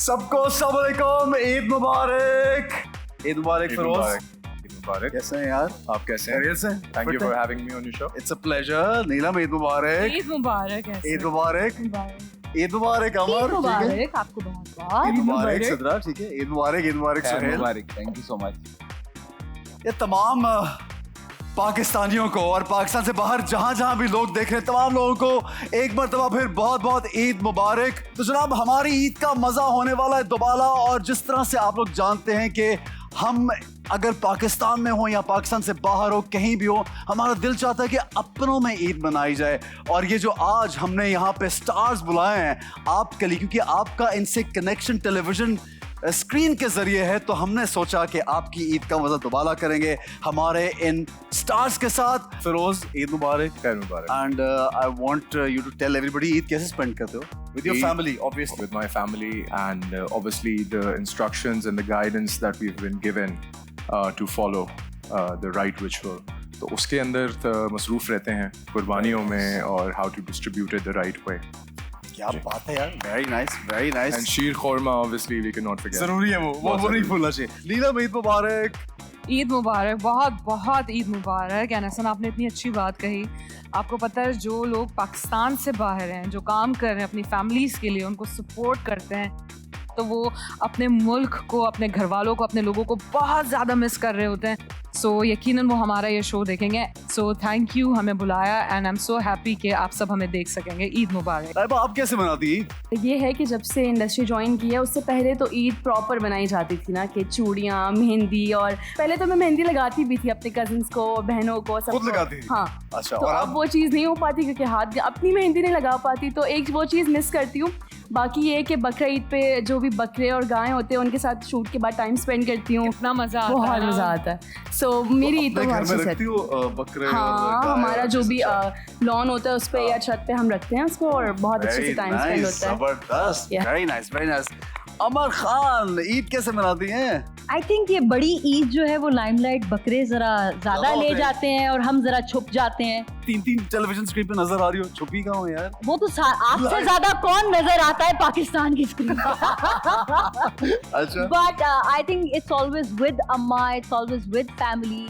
सबको अस्सलाम वालेकुम, ईद मुबारक। ईद मुबारक फिरोज। कैसे हैं यार आप कैसे हैं? खैरियत से? Thank you for having me on your show. It's a pleasure। नीलम ईद मुबारक। ईद मुबारक है ईद मुबारक। ईद मुबारक अमर। ईद मुबारक आपको बहुत ईद मुबारक सिद्रा। ठीक है, ईद मुबारक। ईद मुबारक Suhail. Thank you so much. ये तमाम पाकिस्तानियों को और पाकिस्तान से बाहर जहां भी लोग देख रहे हैं, तमाम लोगों को एक मरतबा फिर बहुत बहुत ईद मुबारक। तो जनाब, हमारी ईद का मजा होने वाला है दोबारा। और जिस तरह से आप लोग जानते हैं कि हम अगर पाकिस्तान में हो या पाकिस्तान से बाहर हो, कहीं भी हो, हमारा दिल चाहता है कि अपनों में ईद मनाई जाए। और ये जो आज हमने यहाँ पे स्टार्स बुलाए हैं आपके लिए, क्योंकि आपका इनसे कनेक्शन टेलीविजन स्क्रीन के जरिए है, तो हमने सोचा कि आपकी ईद का मजा दोबारा करेंगे हमारे इन स्टार्स के साथ। फिरोज, ईद मुबारक। खैर मुबारक. And I want you to tell everybody Eid कैसे स्पेंड करते हो with your Eid- family obviously. With my family and obviously the instructions and the guidance that we've been given to follow the right ritual. तो उसके अंदर मसरूफ रहते हैं कुर्बानियों में और how to distribute it the right way. क्या बात है यार, very nice, very nice. And sheer khorma obviously we cannot forget. जरूरी है वो बहुत नहीं जरूरी। भूलना चाहिए। नीलम, ईद मुबारक। ईद मुबारक, बहुत बहुत ईद मुबारक। एनसन, आपने इतनी अच्छी बात कही। आपको पता है, जो लोग पाकिस्तान से बाहर हैं, जो काम कर रहे हैं अपनी फैमिलीज़ के लिए, उनको सपोर्ट करते हैं, तो वो अपने मुल्क को, अपने घर वालों को, अपने लोगों को बहुत ज़्यादा मिस कर रहे होते हैं। सो यकीनन वो हमारा ये शो देखेंगे। सो थैंक यू, हमें बुलाया and I am so happy कि आप सब हमें देख सकेंगे। ईद मुबारक। ताइबा, आप कैसे मनाती ईद? ये है कि जब से इंडस्ट्री ज्वाइन की है, उससे पहले तो ईद प्रॉपर बनाई जाती थी ना, कि चूड़ियाँ, मेहंदी, और पहले तो मैं मेहंदी लगाती भी थी अपने कजिन्स को, बहनों को, सबको। खुद लगाती थी? हाँ। अच्छा। तो और अब वो चीज़ नहीं हो पाती क्योंकि हाथ अपनी मेहंदी नहीं लगा पाती, तो एक वो चीज़ मिस करती हूँ। बाकी ये कि बकरा ईद पे जो भी बकरे और गायें होते हैं, उनके साथ शूट के बाद टाइम स्पेंड करती हूँ। इतना मज़ा आता है, बहुत मज़ा आता है। सो मेरी ईद तो अपने घर बहुत में अच्छी रखती है। हो बकरे? हाँ, और हमारा गाय जो और भी लॉन होता है उस पे या छत पे हम रखते हैं उसको, और बहुत अच्छे से टाइम स्पेंड होता है। जबरदस्त, Yeah. Very nice, very nice. Amar Khan, Eid कैसे मनाती हैं? आई थिंक ये बड़ी ईद जो है वो लाइमलाइट बकरे जरा ज्यादा ले जाते हैं और हम जरा छुप जाते हैं। 3 टेलीविजन स्क्रीन पे नजर आ रही हो, छुपी कहाँ हो यार? वो तो आपसे ज्यादा कौन नजर आता है पाकिस्तान की स्क्रीन अच्छा। But I think it's always with अम्मा, इट्स ऑलवेज विद फैमिली।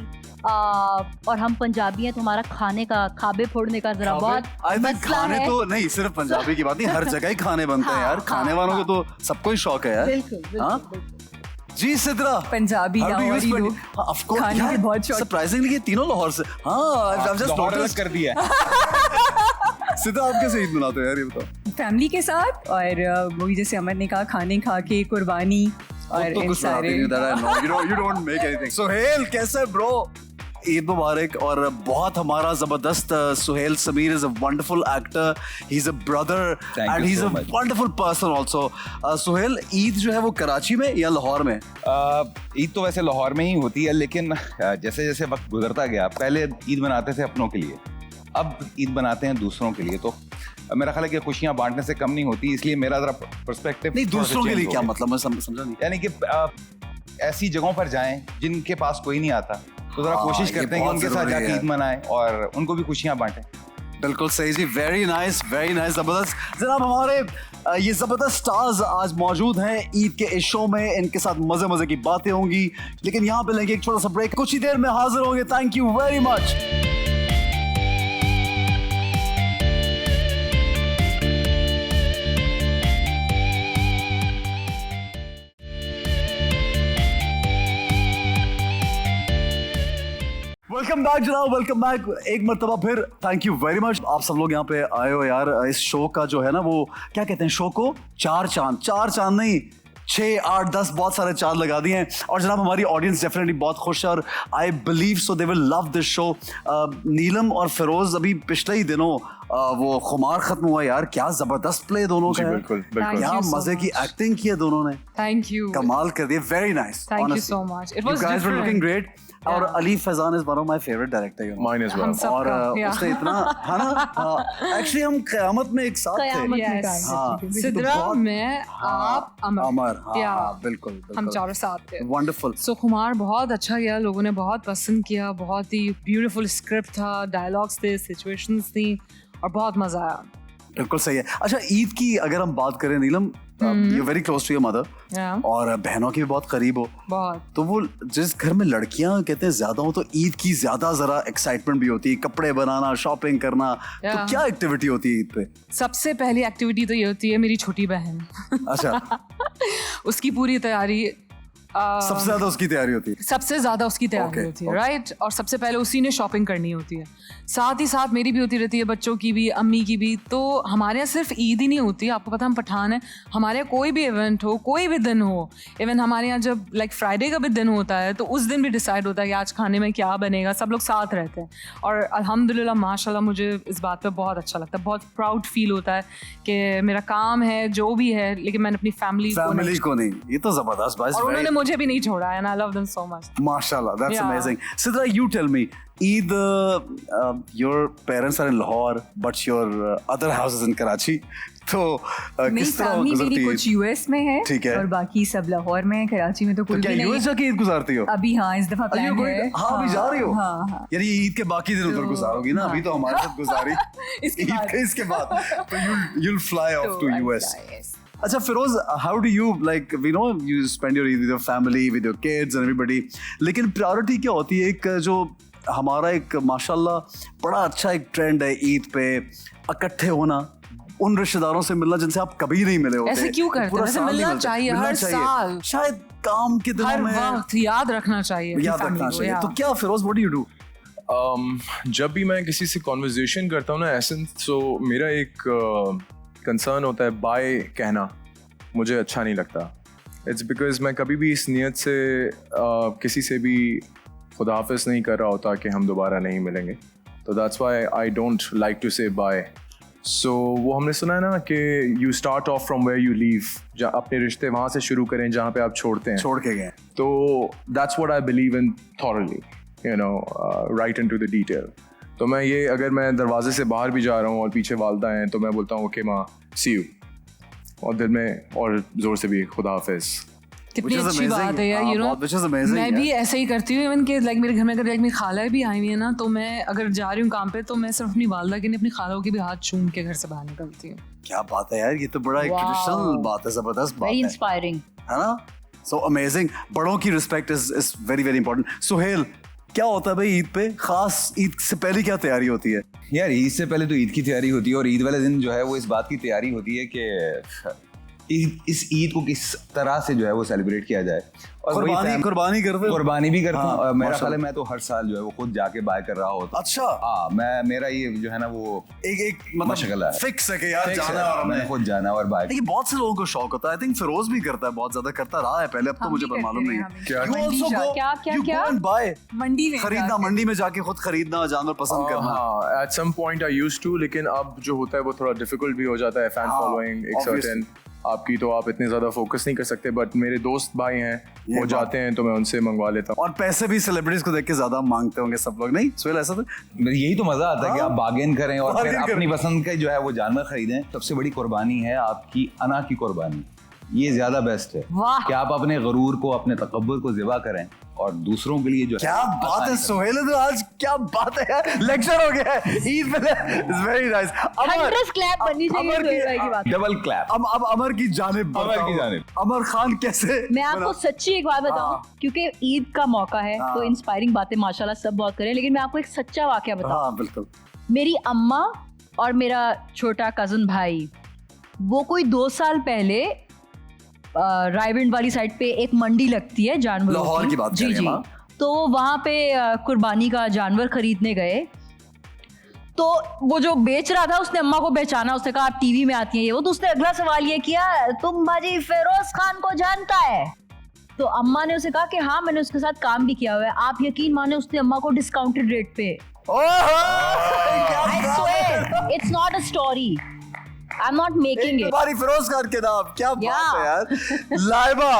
और हम पंजाबी हैं तो हमारा खाने का, खाबे फोड़ने का जरा बहुत आई थिंक मसला खाने है। तो नहीं, सिर्फ पंजाबी की बात नहीं, हर जगह ही खाने बनते हैं यार। खाने वालों को तो सबको ही शौक है यार। बिल्कुल हाँ? बिल्कुल बिल्कुल। जी सिद्रा, पंजाबी लाहौरी लोग ऑफ कोर्स खाने के बहुत शौक। सरप्राइजिंगली ये तीनों लाहौर से। हाँ, I've just noticed। कर दिया. सिद्रा, आप कैसे ईद मनाते हो यार, ये बताओ? फैमिली के साथ, और वही जैसे अमर ने कहा, खाने खा के, कुर्बानी और तो इन कुछ सारे। you don't make anything। Suhail, कैसे ब्रो? ईद मुबारक। और बहुत हमारा जबरदस्त Suhail Sameer is a wonderful actor, he is a brother and he is a wonderful person also. Suhail, Eid जो है वो कराची में या लाहौर में? ईद तो वैसे लाहौर में ही होती है, लेकिन जैसे जैसे वक्त गुजरता गया, पहले ईद मनाते थे अपनों के लिए, अब ईद मनाते हैं दूसरों के लिए। तो मेरा ख्याल है कि खुशियां बांटने से कम नहीं होती, इसलिए मेरा जरा पर्सपेक्टिव नहीं, दूसरों के लिए क्या मतलब, मैं समझा नहीं। यानी कि ऐसी जगहों पर जाएं जिनके पास कोई नहीं आता, तो जरा कोशिश ये करते हैं कि बहुत उनके साथ जरूरी जाके है। ईद मनाएं और उनको भी खुशियां बांटें। बिल्कुल सही जी, वेरी नाइस, जबरदस्त। जनाब, हमारे ये जबरदस्त स्टार्स आज मौजूद हैं ईद के इस शो में। इनके साथ मजे मजे की बातें होंगी, लेकिन यहाँ पे लेंगे एक छोटा सा ब्रेक। कुछ ही देर में हाजिर होंगे। Thank you very much. Welcome back जनाब, वेलकम बैक एक मरतबा फिर। थैंक यू वेरी मच, आप सब लोग यहाँ पे आए हो यार। इस शो का जो है ना, वो क्या कहते हैं शो को, चार चांद नहीं, 6, 8, 10 बहुत सारे चांद लगा दिए हैं। और जनाब, हमारी ऑडियंस डेफिनेटली बहुत खुश है और I believe so they will love this show. Neelam और फिरोज, अभी पिछले ही दिनों वो खुमार खत्म हुआ यार, क्या जबरदस्त प्ले दोनों जी का है। बिल्कुल Thank बिल्कुल. क्या you so मजे की much. एक्टिंग की है दोनों ने, थैंक यू, कमाल कर दिया। Very nice, thank you so much. It was You guys were looking great. और Yeah. Ali Faizan is one of my favourite director, you know. Mine as well. हम सब और yeah. उसने इतना, है ना, एक्चुअली हम क़यामत में एक साथ थे। क़यामत में Yes. हाँ, सिद्रा, तो बहुत- मैं, आप, अमर, हाँ, Yeah. हाँ, बिल्कुल हम चारों साथ थे। वंडरफुल। सो खुमार बहुत अच्छा गया, लोगों ने बहुत पसंद किया, बहुत ही ब्यूटीफुल स्क्रिप्ट था, डायलॉग्स थे, सिचुएशंस थी और बहुत मजा आया। बिल्कुल सही है। अच्छा, ईद की अगर हम बात करें Neelam, you very close to your mother Yeah. और बहनों की भी बहुत करीब हो, बहुत तो वो जिस घर में लड़कियां कहते हैं ज्यादा हो तो ईद की ज्यादा जरा एक्साइटमेंट भी होती है, कपड़े बनाना, शॉपिंग करना। तो Yeah. क्या एक्टिविटी होती है ईद पे? सबसे पहली एक्टिविटी तो ये होती है मेरी छोटी बहन अच्छा, उसकी पूरी तैयारी सबसे ज्यादा उसकी तैयारी होती है। सबसे ज्यादा उसकी तैयारी Okay, होती है, okay. राइट। और सबसे पहले उसी ने शॉपिंग करनी होती है, साथ ही साथ मेरी भी होती रहती है, बच्चों की भी, अम्मी की भी। तो हमारे यहाँ सिर्फ ईद ही नहीं होती, आपको पता हम पठान हैं, हमारे यहाँ कोई भी इवेंट हो, कोई भी दिन हो, इवन हमारे यहाँ जब लाइक फ्राइडे का भी दिन होता है तो उस दिन भी डिसाइड होता है कि आज खाने में क्या बनेगा, सब लोग साथ रहते हैं। और अल्हम्दुलिल्लाह माशाल्लाह मुझे इस बात पे बहुत अच्छा लगता है, बहुत प्राउड फील होता है कि मेरा काम है जो भी है, लेकिन मैंने अपनी फैमिली को नहीं, ये तो जबरदस्त बात और है। उन्होंने मुझे भी नहीं छोड़ा है, and I love them so much. Mashallah, that's Yeah. amazing. Sidra, you tell me, Eid, your parents are in Lahore, but your other house is in Karachi. तो मेरी किस तरह फैमिली गुजरती मेरी है? कुछ यूएस में है, ठीक है। और बाकी सब लाहौर में है, कराची में तो तो कोई क्या भी नहीं यूएस है। जाके ईद गुजारती हो? अभी हाँ, इस दफा Are you प्लान going है। to- हाँ, अभी जा रही हो? हाँ हाँ। यानी ईद के बाकी दिन उधर गुजारोगी ना, अभी तो हमारे साथ गुजारी इसके बाद तो you'll fly off to US. अच्छा Firoz, how do you like we know you spend your Eid with your family, with your kids and everybody, लेकिन प्रायोरिटी क्या होती है? एक जो हमारा एक माशाल्लाह बड़ा अच्छा एक ट्रेंड है ईद पे इकट्ठे होना, उन रिश्तेदारों से मिलना जिनसे आप कभी नहीं मिले होते। ऐसे क्यों करते हैं? पूरा वैसे साल नहीं मिलना मिलते। चाहिए, मिलना हर साल। शायद काम के दिनों हर में वक्त याद रखना चाहिए अपनी याद family रखना को, चाहिए। yeah. तो क्या Firoz, what do you do? जब भी मैं किसी से कॉन्वर्जेशन करता हूँ ना एसेंस, तो मेरा एक कंसर्न होता है बाय कहना मुझे अच्छा नहीं लगता। इट्स बिकॉज मैं कभी भी इस नीयत से किसी से भी खुदा हाफिज़ नहीं कर रहा होता कि हम दोबारा नहीं मिलेंगे, तो that's why I don't like to say bye. So वो हमने सुना है ना कि you start off from where you leave, जहाँ अपने रिश्ते वहाँ से शुरू करें जहाँ पे आप छोड़ते हैं, छोड़ के गए। तो that's what I believe in thoroughly, you know, right into the detail. तो मैं ये, अगर मैं दरवाजे से बाहर भी जा रहा हूँ और पीछे वालदा हैं, तो मैं बोलता हूँ ओके माँ सी यू, और दिल में और जोर से भी खुदा हाफिज़। कितनी Which is अच्छी amazing. बात है यार, हाँ, you know. which is amazing, मैं भी यार। ऐसे ही करती हूँ, इवन कि लाइक मेरे घर में अगर मेरी खाला भी आई हुई है ना, तो मैं अगर जा रही हूँ काम पे तो मैं सिर्फ अपनी वालदा की नहीं, अपनी खालाओं की भी हाथ चूम के घर से बाहर निकलती हूँ। क्या बात है यार, ये तो बड़ा एक Wow. ट्रेडिशनल बात है, जबरदस्त बात वेरी है, इंस्पायरिंग। है ना? So amazing. बड़ों की respect is very very important. Suhail, क्या होता है भाई ईद पे? खास ईद से पहले क्या तैयारी होती है? यार ईद से पहले तो ईद की तैयारी होती है, और ईद वाले दिन जो है वो इस बात की तैयारी होती है कि इस ईद को किस तरह से जो है वो सेलिब्रेट किया जाए। और वही कुर्बानी करते हो? कुर्बानी भी करता हूँ, हाँ, और मेरा माशाल्लाह। ख्याल है मैं तो हर साल जो है वो खुद जाके बाय कर रहा होता। अच्छा, हाँ, मेरा ये जो है ना वो एक मशगला मतलब है। फिक्स है कि यार Fix जाना है, है और मैंने हमें। खुद जाना और बाय। देखिए बहुत से लोगों को शौक होता है, आई थिंक फिरोज भी करता है, बहुत ज्यादा करता रहा है पहले, अब तो हम मुझे भी पर करते मालूम नहीं रहे, है। हम क्या? You मंडी also जा- go- क्या- क्या- you go क्या? and buy, मंडी में खरीदना, जाके। मंडी में जाके खुद खरीदना, जानवर पसंद करना। हाँ, at some point I used to, लेकिन अब जो होता है वो थोड़ा डिफिकल्ट भी हो जाता है। फैन हाँ, फॉलोइंग एक obviously. सर्टेन आपकी, तो आप इतने ज्यादा फोकस नहीं कर सकते, बट मेरे दोस्त भाई हैं ये वो बात- जाते हैं तो मैं उनसे मंगवा लेता हूँ। और पैसे भी सेलिब्रिटीज को देख के ज्यादा मांगते होंगे सब लोग, नहीं सुहेल? ऐसा तो यही तो मजा आता है कि हाँ। आप बार्गेन करें और फिर बार्गेन अपनी करें। पसंद के जो है वो जानवर खरीदें। सबसे बड़ी कुर्बानी है आपकी अना की कुर्बानी, ये ज्यादा बेस्ट है वाह। कि आप अपने गरूर को, अपने तकब्बुर को ज़िबा करें और दूसरों के लिए जो क्या बात है सुहेल, तो आज क्या बात है यार, लेक्चर हो गया है ईद पे। It's very nice. Hundred clap बननी चाहिए अमर की- सुहेल भाई की बात। Double clap. अब अमर की जानिब अमर बढ़ता की हूं। जानिब। अमर खान कैसे मैं आपको सच्ची एक बात बताऊं, हाँ। क्योंकि ईद का मौका है हाँ। तो इंस्पायरिंग बातें माशाल्लाह सब बहुत करें, लेकिन मैं आपको एक सच्चा वाकया बताऊं। हाँ बिल्कुल। मेरी अम्मा और मेरा छोटा कजन भाई, वो कोई 2 साल पहले रायविंड वाली साइड पे एक मंडी लगती है जानवरों लाहौर की बात कर जी रहे हैं जी, हम। तो वहाँ पे कुर्बानी का जानवर खरीदने गए, तो वो जो बेच रहा था उसने अम्मा को पहचाना, उसने कहा आप टीवी में आती हैं ये वो, तो उसने अगला सवाल ये किया, तुम बाजी फिरोज खान को जानता है? तो अम्मा ने उसे कहा कि हाँ मैंने उसके साथ काम भी किया हुआ है। आप यकीन माने उसने अम्मा को डिस्काउंटेड रेट पे, I swear, it's not a story. I'm not making it. तुम्हारी फिरोज खान के नाम, क्या बात है यार। लाइबा,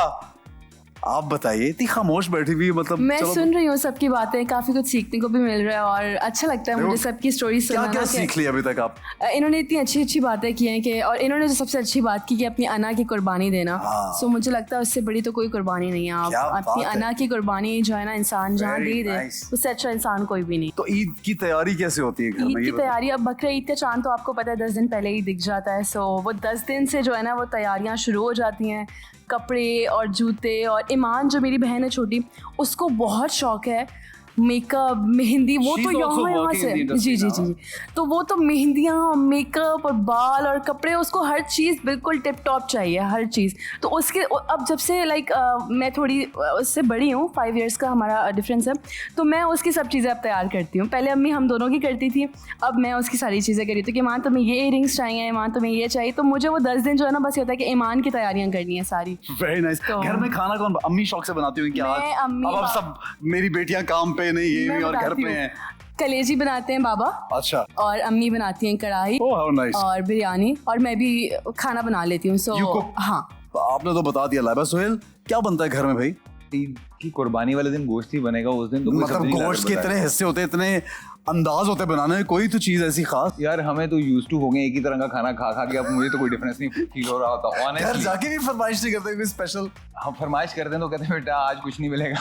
आप बताइए, इतनी खामोश बैठी हुई, मतलब मैं सुन रही हूँ सबकी बातें, काफी कुछ सीखने को भी मिल रहा है और अच्छा लगता है मुझे सबकी स्टोरी क्या सुनना। क्या सीख ली अभी तक आप? इन्होंने इतनी अच्छी अच्छी बातें की हैं कि, और इन्होंने जो सबसे अच्छी बात की कि अपनी अना की कुर्बानी देना। सो मुझे लगता है उससे बड़ी तो कोई कुर्बानी नहीं है। आप क्या अपनी बात है। अना की कुर्बानी जो है ना, इंसान जहाँ Very दे दे nice. उससे अच्छा इंसान कोई भी नहीं। तो ईद की तैयारी कैसे होती है घर में? ईद ये की बताइए। तैयारी, अब बकरा ईद का चांद तो आपको पता है 10 दिन पहले ही दिख जाता है। सो वो 10 दिन से जो है ना वो तैयारियां शुरू हो जाती हैं। कपड़े और जूते, और ईमान जो मेरी बहन है छोटी, उसको बहुत शौक है मेकअप, मेहंदी, वो She's तो also यहाँ working से in the industry ji ji now. जी, तो वो तो मेहंदियाँ, मेकअप और बाल और कपड़े, उसको हर चीज़ बिल्कुल टिप टॉप चाहिए, हर चीज़। तो उसके अब जब से लाइक मैं थोड़ी उससे बड़ी हूँ, 5 years का हमारा डिफरेंस है, तो मैं उसकी सब चीज़ें अब तैयार करती हूँ। पहले अम्मी हम दोनों की करती थी, अब मैं उसकी सारी चीज़ें करी थी कि ईमान तुम्हें ये इयरिंग्स चाहिए, ईमान तुम्हें ये चाहिए। तो मुझे वो 10 दिन जो है ना बस ये होता है कि ईमान की तैयारियाँ करनी है सारी। Very nice. तो- घर में खाना कौन, अम्मी शौक से बनाती हुई क्या? मैं, अम्मी, अब सब मेरी बेटियां काम पे नहीं, ये मैं भी और घर बताती पे हूँ। हैं। कलेजी बनाते हैं बाबा, अच्छा, और अम्मी बनाती हैं कढ़ाई ओह हाउ नाइस। और बिरयानी, और मैं भी खाना बना लेती हूँ। सो You cook? हाँ, आपने तो बता दिया। लाइबा, सोहेल क्या बनता है घर में भाई? ईद की कुर्बानी वाले दिन गोश्त ही बनेगा, उस दिन तो कोई मतलब सब्जी नहीं गोश्त के लाकर इतने हिस्से होते हैं, इतने अंदाज होते हैं बनाने में, कोई तो चीज ऐसी खास? बताए। यार हमें तो यूज टू हो गए एक ही तरह का खाना खा खा के, अब मुझे तो कोई डिफरेंस नहीं फील हो रहा होता घर ऑनेस्टली। जाके भी फरमाइश नहीं करते कोई स्पेशल? हम फरमाइश करते हैं तो कहते हैं बेटा आज कुछ नहीं मिलेगा।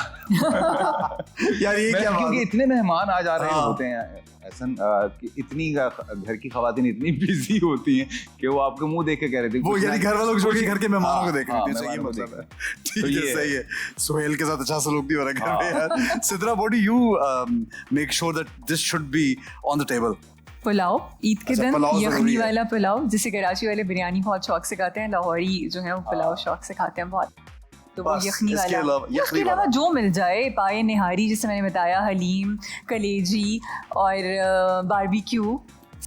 यार ये क्या बात क्योंकि है? इतने मेहमान आ जा रहे हाँ। होते हैं ऐसा, कि इतनी घर की खवातीन इतनी बिजी होती हैं कि वो आपके मुंह देख के कह रहे थे वो कुछ यानी ना- घर वालों को छोड़ के घर के मेहमानों को देख रही हाँ, थी, सही मेहमानों को मतलब देख है। रहे ठीक तो है, ये सही है। सोहेल के साथ अच्छा सलूक नहीं हो रहा है घर में यार। Sidra, what do you make sure that this should be on the table? Pulao Eid के अच्छा, दिन, पुलाव जरूरी यखनी है। वाला पुलाव, जिसे कराची वाले बिरयानी बहुत शौक से खाते हैं, लाहौरी जो है वो पुलाव शौक से खाते हैं बहुत। तो वो बस, यखनी इसके वाला, अलावा- उसके यखनी अलावा वाला। जो मिल जाए, पाए निहारी जिसे मैंने बताया, हलीम, कलेजी और बारबेक्यू।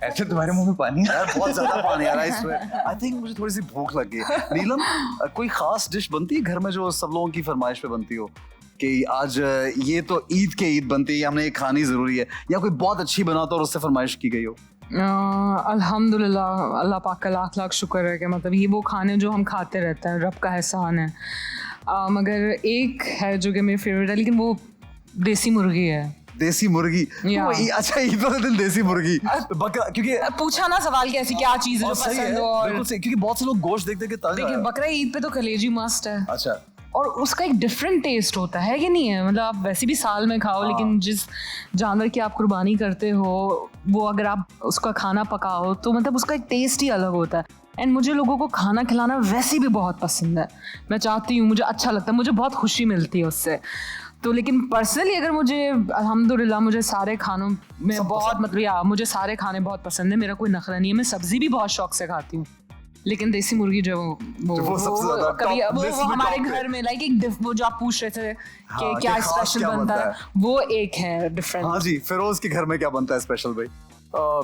ऐसे तुम्हारे मुंह में पानी है? यार बहुत ज्यादा पानी आ रहा है इसमें। आई थिंक मुझे थोड़ी सी भूख लग गई। नीलम, कोई खास डिश बनती है घर में जो सब लोगों की फरमाइश पे बनती हो कि आज ये तो ईद के ईद बनती है, हमने ये खानी जरूरी है, या कोई बहुत अच्छी बनाता और उससे फरमाइश की गई हो? अल्हम्दुलिल्लाह, अल्लाह पाक का लाख लाख शुक्र है कि मतलब ये वो खाने जो हम खाते रहते हैं, रब का एहसान है। मगर एक है जो कि मेरी फेवरेट है, लेकिन वो देसी मुर्गी है। देसी मुर्गी? या। तो अच्छा, ईद वाले दिन देसी मुर्गी, बकरा, क्योंकि पूछा ना सवाल कि ऐसी क्या चीज़ है जो सही है, पसंद हो। बिल्कुल सही, क्योंकि बहुत से लोग गोश्त देख देख के तंग देखिए, आ- बकरा ईद पे तो कलेजी मस्ट है, अच्छा, और उसका एक डिफरेंट टेस्ट होता है कि नहीं है? मतलब आप वैसे भी साल में खाओ, लेकिन जिस जानवर की आप कुर्बानी करते हो, वो अगर आप उसका खाना पकाओ तो मतलब उसका एक टेस्ट ही अलग होता है। एंड मुझे लोगों को खाना खिलाना वैसे भी बहुत पसंद है, मैं चाहती हूँ, मुझे अच्छा लगता है, मुझे बहुत खुशी मिलती है उससे। तो लेकिन पर्सनली अगर मुझे, अल्हम्दुलिल्लाह, मुझे सारे खानों में बहुत मतलब, या मुझे सारे खाने बहुत पसंद है, मेरा कोई नखरा नहीं है, मैं सब्जी भी बहुत शौक से खाती हूँ। लेकिन देसी मुर्गी जो वो सबसे ज्यादा कभी top वो list में हमारे top पे। घर में लाइक एक वो जो आप पूछ रहे थे कि हाँ, क्या कि खास स्पेशल क्या बनता बनता है, वो एक है डिफरेंट। हाँ जी, फिरोज के घर में क्या बनता है स्पेशल भाई?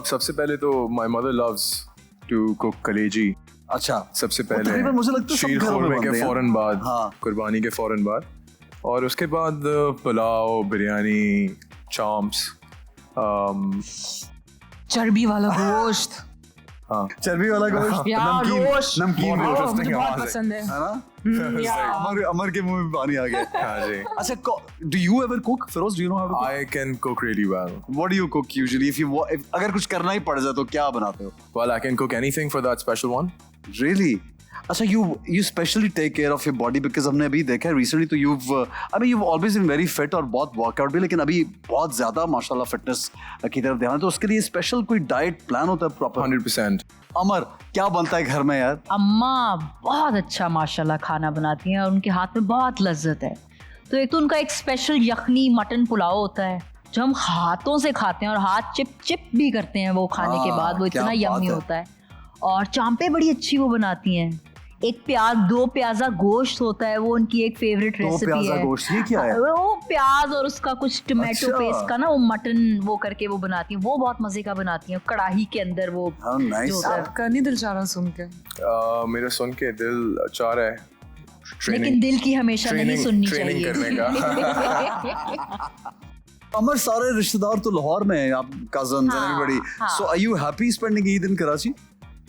सबसे पहले तो my mother loves to cook कलेजी। अच्छा, सबसे वो पहले तकरीबन मुझे लगता है सब शीर घरों में खुरमे बनते के हैं। फौरन बाद, हाँ। कुर्बानी के फौरन बाद, और उसके बाद पुलाव, बिरयानी, चाम्प्स, चर्बी वाला गोश्त, हाँ चर्बी वाला गोश्त, या गोश्त, नमकीन बहुत गोश्त, मुझे interesting बहुत आवाज़ है। पसंद है। है ना? या अमर के मुंह में पानी आ गया। हाँ जी। अच्छा, do you ever cook? Feroz, do you know how to cook? I can cook really well. What do you cook usually? if अगर कुछ करना ही पड़ जाए तो क्या बनाते हो? Well, I can cook anything for that special one. Really? अच्छा, you specially take care of your body because हमने अभी देखा है recently, तो you've always been very fit और बहुत workout भी, लेकिन अभी बहुत ज्यादा माशाल्लाह फिटनेस की तरफ ध्यान है, तो उसके लिए स्पेशल कोई डाइट प्लान होता है प्रॉपर? 100%. अमर, क्या बनता है घर में यार? अम्मा बहुत अच्छा माशाल्लाह खाना बनाती हैं और उनके हाथ में बहुत लज्जत है। तो एक तो उनका एक स्पेशल यखनी मटन पुलाव होता है जो हम हाथों से खाते हैं और हाथ चिप चिप भी करते हैं वो खाने के बाद, वो क्या इतना बात यम्मी है। होता है। और चांपे बड़ी अच्छी वो बनाती हैं। एक प्याज, 2 प्याजा गोश्त होता है, वो उनकी एक फेवरेट दो रेसिपी प्याजा है। गोश्त, ये क्या है? वो प्याज और उसका कुछ टोमेटो अच्छा। पेस्ट का ना वो मटन वो करके वो बनाती हैं, वो बहुत मजे का बनाती हैं। कढ़ाई के अंदर वो How nice. जो होता है। आपका नहीं दिल चाह रहा सुन के? मेरा सुन के दिल चाह रहा है लेकिन दिल की हमेशा नहीं सुननी ट्रेनिंग चाहिए। करने का। अमर, सारे रिश्तेदार तो लाहौर में हैं, आप कजन्स एंड हाँ, एवरीबॉडी, हाँ। So are you happy spending Eid in Karachi?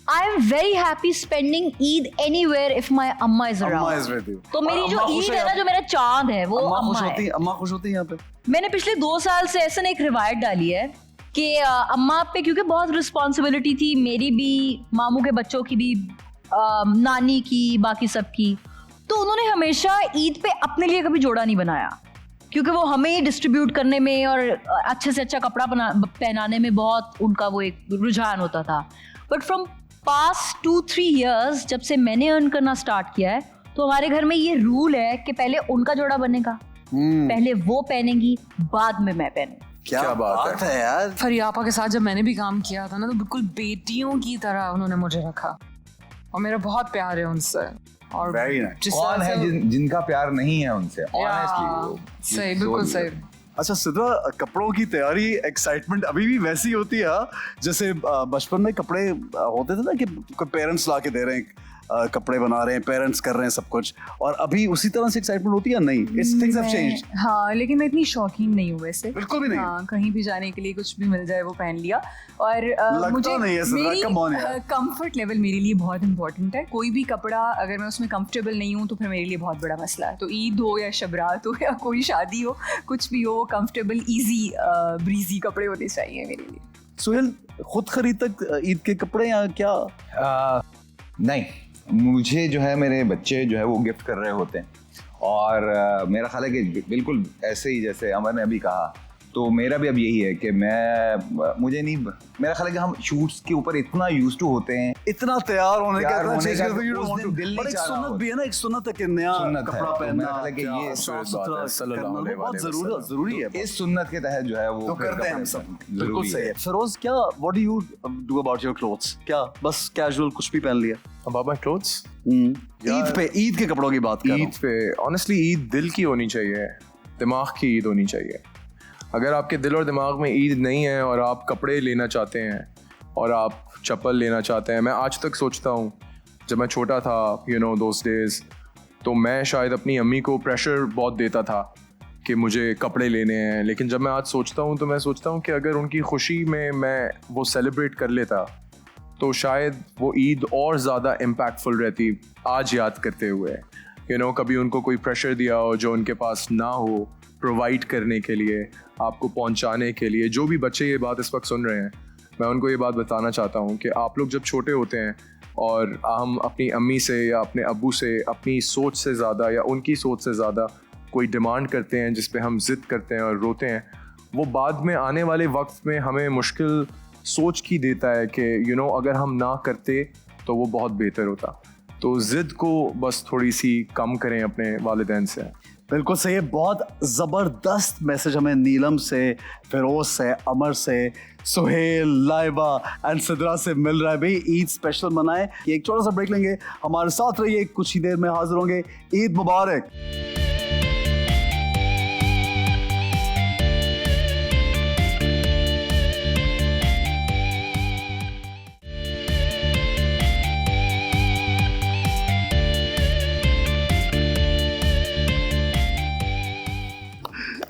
I am very happy spending Eid anywhere if my अम्मा इज अम्मा अराउंड। is with you. तो मेरी और जो अम्मा खुश ईद है है ना, आप- जो मेरा चांद है, वो अम्मा खुश अम्मा होती है। है, अम्मा खुश होती है यहाँ पे। मैंने पिछले 2 साल से ऐसा एक रिवायत डाली है कि अम्मा पे, क्योंकि बहुत रिस्पॉन्सिबिलिटी थी, मेरी भी, मामू के बच्चों की भी, नानी की, बाकी सब की, तो उन्होंने हमेशा ईद पे अपने लिए कभी जोड़ा नहीं बनाया, क्योंकि वो हमें ही डिस्ट्रीब्यूट करने में और अच्छे से अच्छा कपड़ा पहनाने में बहुत उनका वो एक रुझान होता था। बट फ्रॉम पास्ट 2-3 years जब से मैंने अर्न करना स्टार्ट किया है, तो हमारे घर में ये रूल है कि पहले उनका जोड़ा बनेगा, पहले वो पहनेंगी, बाद में मैं पहनूं। क्या बात है यार। फरियापा के साथ जब मैंने भी काम किया था ना, तो बिल्कुल बेटियों की तरह उन्होंने मुझे रखा और मेरा बहुत प्यार है उनसे। और Very nice. जिस कौन तरह है से जिनका प्यार नहीं है उनसे? या, सही, बिल्कुल सही। अच्छा सिद्रा, कपड़ों की तैयारी, एक्साइटमेंट अभी भी वैसी होती है जैसे बचपन में कपड़े होते थे ना कि पेरेंट्स ला के दे रहे हैं, कपड़े बना रहे हैं, पेरेंट्स कर रहे हैं सब कुछ, और अभी उसी तरह से एक्साइटमेंट होती है? नहीं, इट्स थिंग्स हैव चेंज्ड। हाँ, लेकिन मैं इतनी शौकीन नहीं हूँ वैसे। बिल्कुल भी नहीं। हाँ, कहीं भी जाने के लिए कुछ भी मिल जाए वो पहन लिया। और लगता नहीं है सिद्रा, come on यार। कंफर्ट लेवल मेरे लिए बहुत इंपॉर्टेंट है। कोई भी कपड़ा अगर मैं उसमें कंफर्टेबल नहीं हूँ तो फिर मेरे लिए बहुत बड़ा मसला है। तो ईद हो या शबरात हो या कोई शादी हो, कुछ भी हो, कंफर्टेबल, ईजी, ब्रीजी कपड़े होने चाहिए मेरे लिए। सुहेल, खुद खरीद तक ईद के कपड़े या क्या? नहीं, मुझे जो है मेरे बच्चे जो है वो गिफ्ट कर रहे होते हैं, और मेरा ख्याल है कि बिल्कुल ऐसे ही जैसे अमर ने अभी कहा, तो मेरा भी अब यही है कि मुझे नहीं, मेरा ख्याल है कि हम शूट्स के ऊपर इतना यूज्ड टू होते हैं, इतना तैयार होने का, तैयार इतना होने चीज़ का, करते हैं, you उस don't दिन want to- दिल नहीं पर एक चाह रहा सुन्नत होता। भी है ना, एक सुन्नत है कि नया सुन्नत है, कपड़ा तो पहनना, मेरा ख्याल है कि क्या ये साफ बात सुथरा है, सल्लल्लाहु करना अलैहि बहुत वसल्लम। जरूरी है। इस सुन्नत के तहत जो है वो तो फिर करते हैं हम कपड़े सब, पहनना बिल्कुल जरूरी सही है। है। फिरोज, क्या what do you do about your clothes? क्या बस कैजुअल कुछ भी पहन लिया? About my clothes? ईद पे, ईद के कपड़ों की बात कर रहा हूँ। ईद पे ऑनेस्टली ईद दिल की होनी चाहिए, दिमाग की ईद होनी चाहिए। अगर आपके दिल और दिमाग में ईद नहीं है और आप कपड़े लेना चाहते हैं और आप चप्पल लेना चाहते हैं, मैं आज तक सोचता हूँ जब मैं छोटा था, यू नो दोस डेज, तो मैं शायद अपनी अम्मी को प्रेशर बहुत देता था कि मुझे कपड़े लेने हैं। लेकिन जब मैं आज सोचता हूँ तो मैं सोचता हूँ कि अगर उनकी खुशी में मैं वो सेलिब्रेट कर लेता तो शायद वो ईद और ज़्यादा इम्पैक्टफुल रहती आज याद करते हुए। यू नो, कभी उनको कोई प्रेशर दिया हो जो उनके पास ना हो, प्रोवाइड करने के लिए, आपको पहुंचाने के लिए। जो भी बच्चे ये बात इस वक्त सुन रहे हैं, मैं उनको ये बात बताना चाहता हूँ कि आप लोग जब छोटे होते हैं और हम अपनी अम्मी से या अपने अब्बू से अपनी सोच से ज़्यादा या उनकी सोच से ज़्यादा कोई डिमांड करते हैं जिस पे हम ज़िद करते हैं और रोते हैं, वो बाद में आने वाले वक्त में हमें मुश्किल सोच की देता है कि यू नो अगर हम ना करते तो वो बहुत बेहतर होता। तो ज़िद को बस थोड़ी सी कम करें अपने वालिदैन से। बिल्कुल सही है। बहुत ज़बरदस्त मैसेज हमें नीलम से, फिरोज से, अमर से, सुहेल, लाइबा एंड सिद्रा से मिल रहा है। भाई ईद स्पेशल मनाएं। एक छोटा सा ब्रेक लेंगे, हमारे साथ रहिए, कुछ ही देर में हाजिर होंगे। ईद मुबारक।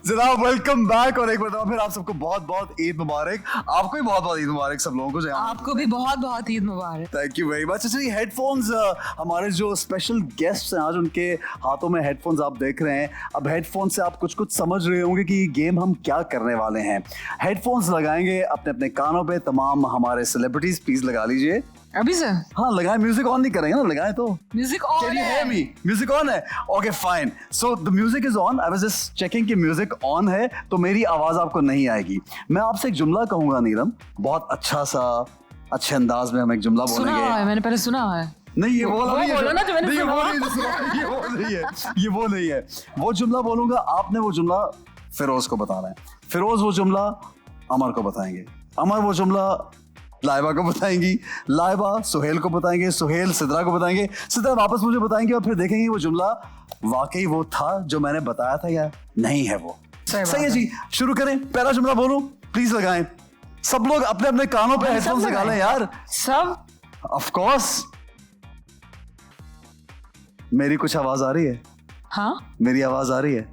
जनाब वेलकम बैक, और एक बार फिर आप सबको बहुत बहुत ईद मुबारक। आपको भी बहुत बहुत ईद मुबारक, सब लोगों को जो यहाँ। आपको भी बहुत बहुत ईद मुबारक। Thank you very much. अच्छा, ये हेडफोन्स, हमारे जो स्पेशल गेस्ट्स हैं आज, उनके हाथों में हेडफोन्स आप देख रहे हैं। अब हेडफोन से आप कुछ कुछ समझ रहे होंगे कि ये गेम हम क्या करने वाले हैं। हेडफोन्स लगाएंगे अपने अपने कानों पे तमाम हमारे सेलिब्रिटीज, प्लीज लगा लीजिए। अभी से हाँ लगाएं, म्यूजिक ऑन नहीं करेंगे ना, लगाएं तो। Music on Can you hear है। me? Music on है? Okay, fine. So the music is on. I was just checking कि म्यूजिक ऑन है तो मेरी आवाज आपको नहीं आएगी। मैं आपसे एक जुमला कहूंगा नीलम, बहुत अच्छा सा, अच्छे अंदाज में हम एक जुमला सुना बोलेंगे। है, मैंने पहले सुना है। नहीं, ये वो वो नहीं है। बोलो ना जो मैंने नहीं, सुना। वो नहीं है, सुना। ये वो नहीं है, ये वो नहीं है। वो जुमला बोलूंगा, आपने वो जुमला फिरोज को बताना है, फिरोज वो जुमला अमर को बताएंगे, अमर वो जुमला लाइबा को बताएंगी, लाइबा सुहेल को बताएंगे, सुहेल सिद्रा को बताएंगे, सिद्रा वापस मुझे बताएंगे, और फिर देखेंगे वो जुमला वाकई वो था जो मैंने बताया था या नहीं है वो। सही है जी, शुरू करें। पहला जुमला बोलूं, प्लीज लगाएं। सब लोग अपने अपने कानों पे हेडफोन्स लगा लें यार। सब ऑफ कोर्स। मेरी कुछ आवाज आ रही है? हाँ मेरी आवाज आ रही है?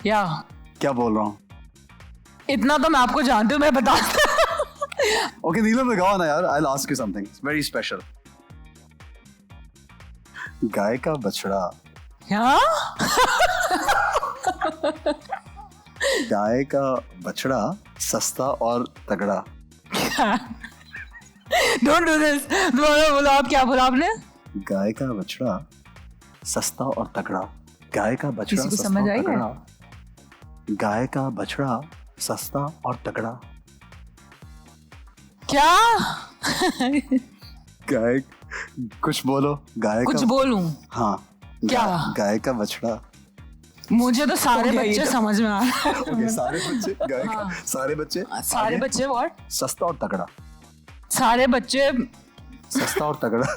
या क्या बोल रहा हूँ? इतना तो मैं आपको जानती हूँ, मैं बता Okay, नीलम लगाओ ना यार. I'll ask you something. It's very special. गाय का बछड़ा. हाँ? गाय का बछड़ा सस्ता और तगड़ा. Don't do this. बोलो आप क्या बोला आपने? गाय का बछड़ा सस्ता और तगड़ा. गाय का बछड़ा किसी को सस्ता समझ और आई है? तगड़ा. गाय का बछड़ा सस्ता और तगड़ा. क्या? गाय कुछ बोलो. गाय कुछ का बोलूं? हाँ. क्या? गाय का बछड़ा. मुझे तो सारे गया ये बच्चे तो। समझ में आ रहे हैं. Okay, सारे बच्चे गाय का सारे बच्चे सारे आगे, बच्चे what? सस्ता और तगड़ा. सारे बच्चे सस्ता और तगड़ा.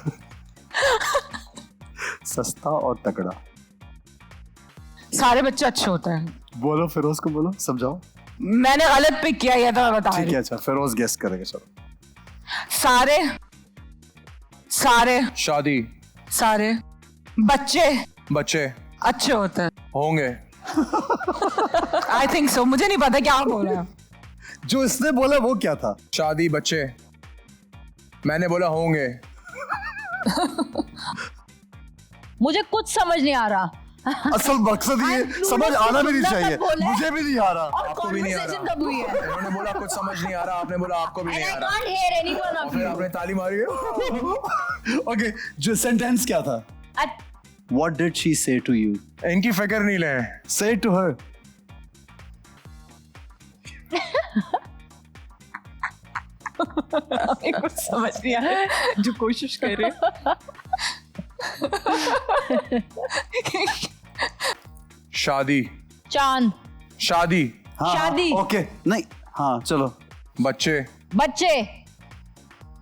सस्ता और तगड़ा. सारे बच्चे अच्छे होते हैं. बोलो फिरोज को बोलो. समझाओ. मैंने गलत पिक किया ये तो बता ठीक रही है. हूँ. अच्छा फिरोज गेस करेगा. चलो. सारे सारे शादी सारे बच्चे बच्चे अच्छे होते हैं. होंगे. आई थिंक सो. मुझे नहीं पता क्या बोल रहे हैं. जो इसने बोला वो क्या था? शादी बच्चे. मैंने बोला होंगे. मुझे कुछ समझ नहीं आ रहा. असल मकसद ये समझ आना भी नहीं चाहिए. मुझे भी नहीं आ रहा. आपको भी नहीं आ Conversation रहा. कब हुई है? उन्होंने बोला कुछ समझ नहीं आ रहा. आपने बोला आपको भी And नहीं I आ रहा. can't hear any one of फिर you. आपने ताली मारी है. ओके. जो सेंटेंस क्या था? What did she say to you? इनकी फिक्र नहीं ले. Say it to her. कुछ समझ नहीं आ रहा जो कोशिश कर रहे हैं. शादी चांद. शादी हाँ, शादी. ओके. नहीं. हाँ चलो. बच्चे. बच्चे.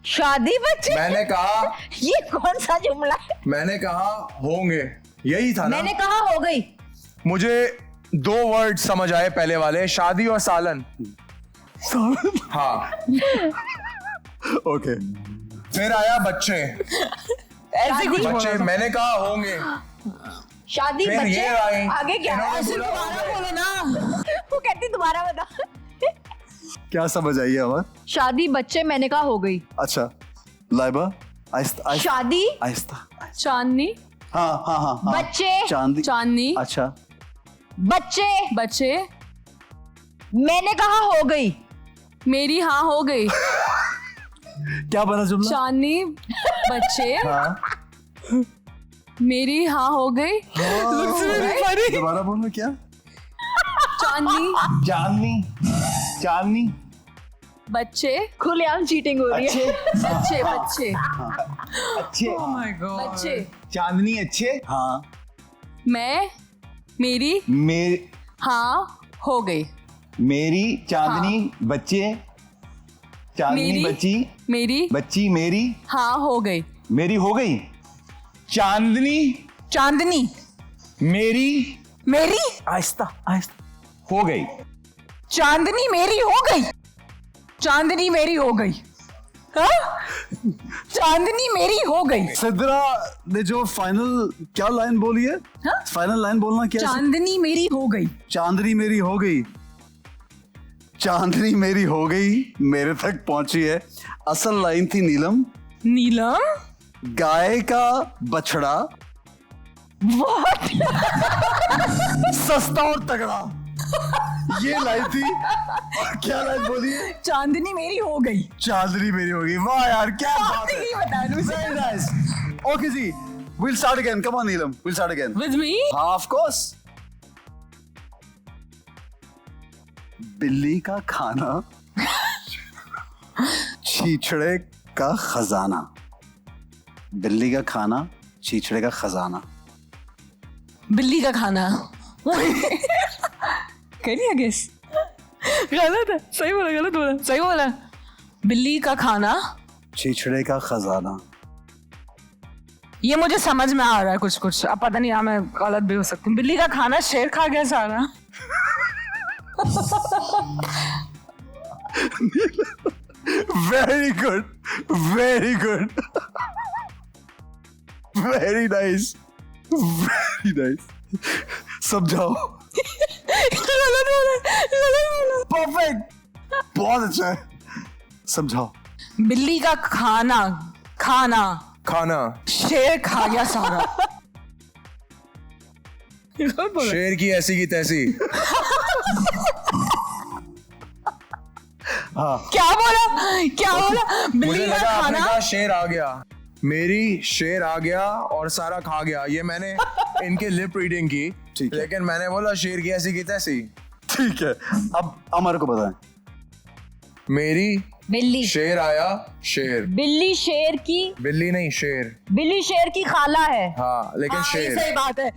शादी बच्चे. मैंने कहा ये कौन सा जुमला है? मैंने कहा होंगे. यही था ना. मैंने कहा हो गई. मुझे 2 वर्ड समझ आए पहले वाले. शादी और सालन. हाँ. ओके. फिर आया बच्चे. ऐसे कुछ बच्चे बोलो. मैंने कहा होंगे. शादी फिर बच्चे. ये आई. आगे क्या? इन्होंने ऐसे बोला दोबारा होंगे. बोलो ना. वो कहती दोबारा बता. क्या समझ आई है अमर? शादी बच्चे मैंने कहा हो गई. अच्छा. लाइबा. आहिस्ता आहिस्ता शादी आहिस्ता. चांदनी. हाँ हाँ हाँ हाँ. बच्चे. चांदी. चांदनी. अच्छा. बच्चे बच्चे. मैंने कहा हो गई. मेरी हाँ हो गई. क्या बना जुमला? चांदनी. बच्चे. हाँ. मेरी हाँ हो गई. दोबारा बोलो. क्या? चांदनी. चांदनी. चांदनी. बच्चे. खुलेआम चीटिंग हो रही है. बच्चे. बच्चे. अच्छे. Oh my God. बच्चे. चांदनी अच्छे. हाँ. मैं. मेरी मेरी हाँ हो गई. मेरी चांदनी. बच्चे. चांदनी मेरी- बच्ची. मेरी बच्ची मेरी. हाँ हो गई. मेरी हो गई. चांदनी चांदनी मेरी मेरी. आहिस्ता आहिस्ता. हो गई. चांदनी मेरी हो गई. चांदनी मेरी हो गई. हाँ? चांदनी मेरी हो गई. सिद्रा ने जो फाइनल क्या लाइन बोली है? फाइनल लाइन बोलना क्या है? चांदनी मेरी हो गई. चांदनी मेरी हो गई. चांदनी मेरी हो गई मेरे तक पहुंची है. असल लाइन थी नीलम. नीलम. गाय का बछड़ा सस्ता और तगड़ा. ये लाइन थी. और क्या लाइन बोली है? चांदनी मेरी हो गई. चांदनी मेरी होगी. वाह यार क्या बात है. नहीं बता दूं. Very nice. Okay ji. We'll start again. Come on Neelam. We'll start again. With me? हाँ of course. बिल्ली का खाना छीछड़े का खजाना. बिल्ली का खाना छीछड़े का खजाना. बिल्ली का खाना. कर लिया गेस. गलत है. सही बोला. गलत बोला. सही बोला. बिल्ली का खाना. छीछड़े का खजाना. ये मुझे समझ में आ रहा है कुछ कुछ. अब पता नहीं यार मैं गलत भी हो सकती हूँ. बिल्ली का खाना शेर खा गया सारा. Very good. Very good. Very nice. Very nice. समझाओ. गलत बोला. गलत बोला. परफेक्ट. बहुत अच्छा है. समझाओ। बिल्ली का खाना खाना खाना, शेर खा गया सारा। शेर की ऐसी की तैसी। क्या बोला बिल्ली मुझे का लगा आपने खाना कहा शेर आ गया, मेरी शेर आ गया और सारा खा गया, ये मैंने इनके लिप रीडिंग की, ठीक है। लेकिन मैंने बोला शेर की ऐसी की तैसी। ठीक है, अब अमर को बताएं। मेरी बिल्ली शेर आया, शेर, बिल्ली शेर की बिल्ली नहीं शेर, बिल्ली शेर की खाला है। हाँ लेकिन ये शेर, सही बात है।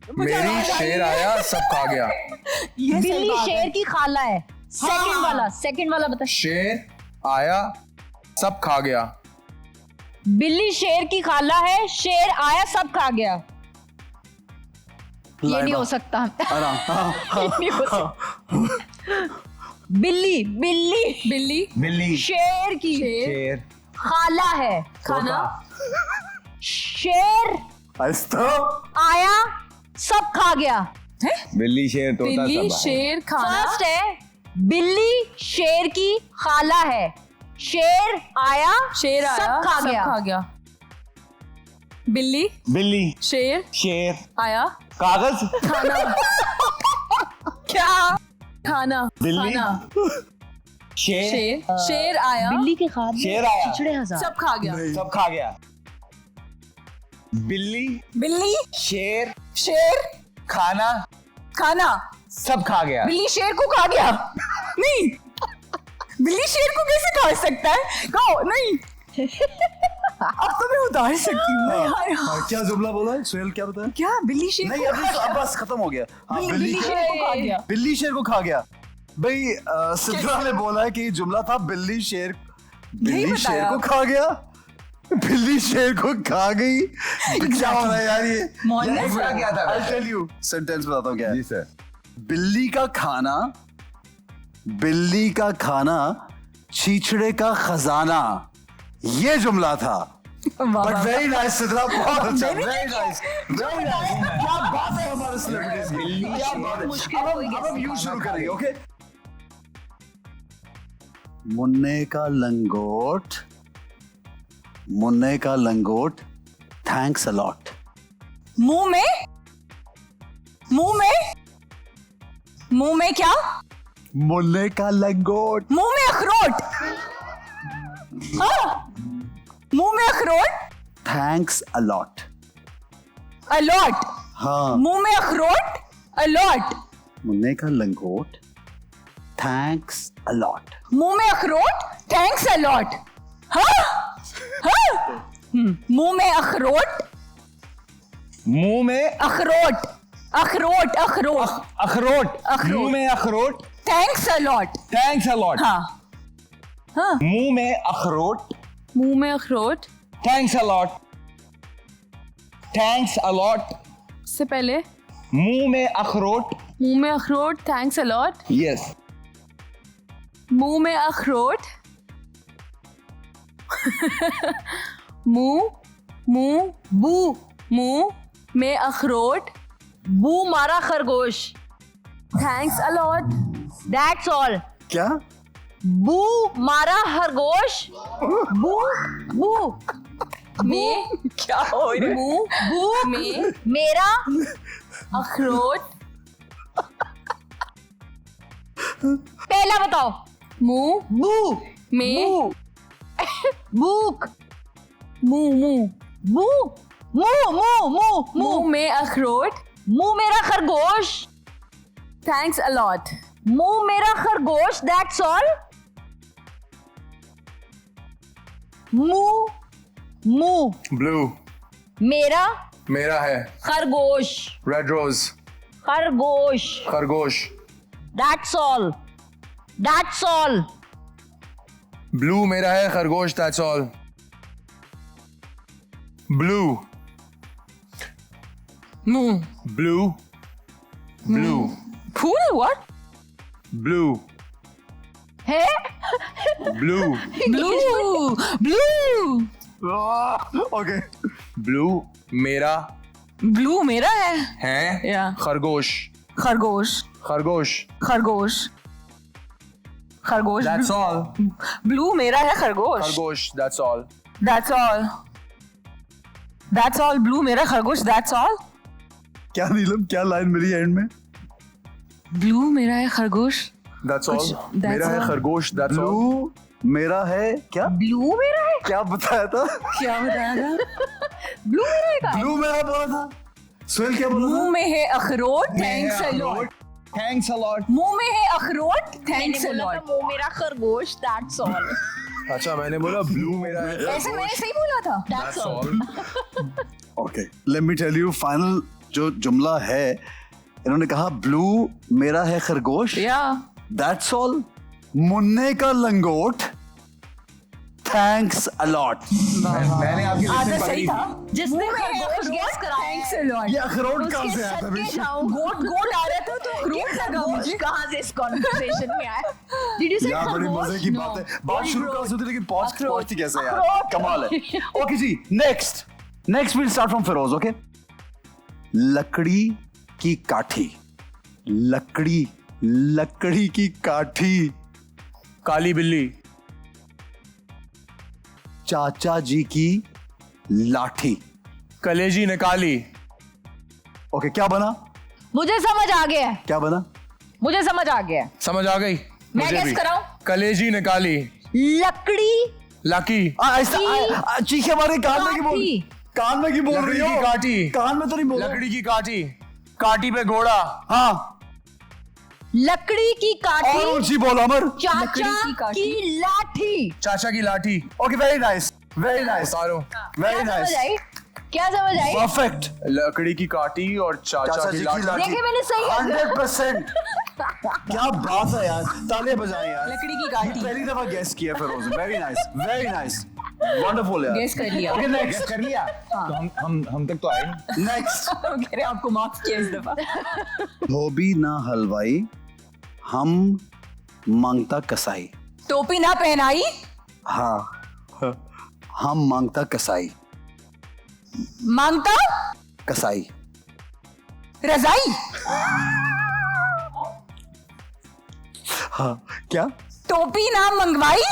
मुझे मेरी आवाज आ रही शेर है। आया सब खा गया। ये सही बिल्ली बात शेर है। की खाला है। सेकंड वाला बता। शेर आया सब खा गया। बिल्ली शेर की खाला है, शेर आया सब खा गया। ये नहीं हो सकता। आराम। ये नहीं हो सकता। बिल्ली बिल्ली बिल्ली बिल्ली शेर की शेर खाला है। खाना शेर आहिस्ता। आया सब खा गया। बिल्ली शेर तोता बिल्ली सब शेर खाना फर्स्ट है बिल्ली शेर की खाला है, शेर आया शेर आया सब खा गया। बिल्ली बिल्ली शेर शेर आया कागज खाना क्या खाना बिल्ली खाना शेर शेर शेर आया बिल्ली के खाल में शेर आया। चिचड़े हजार। सब खा गया। सब खा गया। बिल्ली बिल्ली शेर शेर खाना खाना सब खा गया। बिल्ली शेर को खा गया। नहीं, बिल्ली शेर को कैसे खा सकता है? कहो नहीं। अब तो मैं उतार सकती हूँ यार। क्या जुमला बोला है? सुहेल क्या बताया? क्या बिल्ली शेर नहीं, को अभी खा अब बस खत्म हो गया। हाँ, बिल्ली शेर को खा गया। बिल्ली शेर को खा गया। भाई सिद्रा ने बोला है कि जुमला था बिल्ली शेर बताया। शेर को खा गया, बिल्ली शेर को खा गई। क्या हो रहा है यार ये? क्या था? I'll tell you, सेंटेंस बताता हूँ क्या है। जी सर। बिल्ली का खाना छीछड़े का खजाना, ये जुमला था। बट वेरी नाइस सिद्रा, बहुत अच्छा, वेरी नाइस, वेरी नाइस। क्या बात है हमारे सेलिब्रिटीज की, क्या बात है। अब हम यूं शुरू करेंगे, ओके? मुन्ने का लंगोट, थैंक्स अ लॉट। मुंह में क्या? मुन्ने का लंगोट, मुंह में अखरोट। हाँ, मुंह में अखरोट। Thanks a lot. अलॉट। हाँ, मुंह में अखरोट अलॉट। मुन्ने का लंगोट, थैंक्स अ लॉट। मुंह में अखरोट थैंक्स अलॉट। हाँ मुंह में अखरोट मुंह में अखरोट अखरोट अखरोट अखरोट अखरोट। मुंह में अखरोट thanks a lot. Thanks a lot. हाँ मुंह में अखरोट मुंह में अखरोट thanks a lot. Thanks a lot. से पहले मुंह में अखरोट। मुंह में अखरोट थैंक्स अ लॉट। यस। मुंह में अखरोट मुंह मुंह में अखरोट बू मारा खरगोश। Thanks a lot. That's all. क्या? बू मारा खरगोश। बू बू में क्या हो रहा है? मुंह में मेरा अखरोट पहला बताओ। मुंह बू में बूक मुंह बू मुंह मुंह में अखरोट मुंह मेरा खरगोश। Thanks a lot. मुंह मेरा खरगोश। That's all. मुंह ब्लू मेरा है। खरगोश। रेड रोज, खरगोश। खरगोश। That's all. ब्लू मेरा है, खरगोश, दैट्स ऑल। ब्लू मुंह ब्लू ब्लू फूल व्हाट? ब्लू है ब्लू ब्लू ओके, ब्लू मेरा ब्लू मेरा है। है, या खरगोश खरगोश खरगोश खरगोश खरगोश That's all. ब्लू मेरा है खरगोश खरगोश. That's all. That's all blue मेरा खरगोश that's all क्या नीलम, क्या लाइन मिली एंड में? ब्लू मेरा है खरगोश That's all. that's मेरा है all. खरगोश. That's all. ब्लू मेरा है क्या? ब्लू मेरा है, क्या बताया था? क्या बताया था ब्लू मेरा है का ब्लू मेरा बोला था. सुहेल क्या बोला मुंह था? में है अखरोट thanks a lot thanks a lot. मुंह में है अखरोट थैंक्स अ लॉट वो मेरा खरगोश, दैट्स ऑल, अच्छा मैंने बोला ब्लू मेरा है. ऐसे मैंने सही बोला था that's That's all. all. Okay, let me tell you final जो जुमला है. इन्होंने कहा ब्लू मेरा है खरगोश. या दैट्स ऑल. मुन्ने का लंगोट. Thanks a lot. मैंने आपकी आधा लिस्टिंग सही पकड़ी था थी. जिसने मुंह में है खरगोश अखरोट गेस कराया थैंक्स अ है, लॉट ये अखरोट कहाँ उसके से आया था? सदके बीच में? जाऊं, गोट आ रहा था तो अखरोट लगा खरगोश मुझे कहाँ से इस कॉन्वर्सेशन में आया? Did you say यार बड़ी खरगोश? मजे की No. बात है. बात शुरू कहाँ से होती लेकिन पहुंचती कैसे यार? अखरोट. कमाल है. ओके जी, next will start from Firoz. Okay, लकड़ी की काठी. लकड़ी की काठी. काली बिल्ली. चाचा जी की लाठी. कलेजी निकाली. ओके, क्या बना? मुझे समझ आ गया है, क्या बना? मुझे समझ आ गया है. समझ आ गई. मैं मुझे guess भी. कराऊं? कलेजी निकाली. लकड़ी लाकी. चीखे हमारे कान में की बोल. काठी. कान में की बोल लकड़ी रही हो? की काठी. कान में तो नहीं बोल. लकड़ी की काठी. काठी पे घोड़ा. हाँ, लकड़ी की और काठी, ऊंची बोल अमर. चाचा लकड़ी की काठी. की लाठी. चाचा की लाठी. Okay, very nice, very nice, उतारो. वेरी क्या समझ नाइस, आई? क्या समझ आई? परफेक्ट. लकड़ी की काठी और चाचा की लाठी. देखिए मैंने सही है. 100%. क्या बात है यार, तालियां बजाएं यार. लकड़ी की काठी पहली दफा गेस किया Firoz. Very nice, very nice, wonderful यार. गेस कर लिया ओके, नेक्स्ट कर लिया. तो हम तक तो आए नहीं. नेक्स्ट. कह रहे आपको माफ किया इस दफा धोबी ना हलवाई, हम मांगता कसाई. टोपी ना पहनाई हाँ, हम मांगता कसाई. मांगता कसाई. रजाई हाँ, क्या? टोपी ना मंगवाई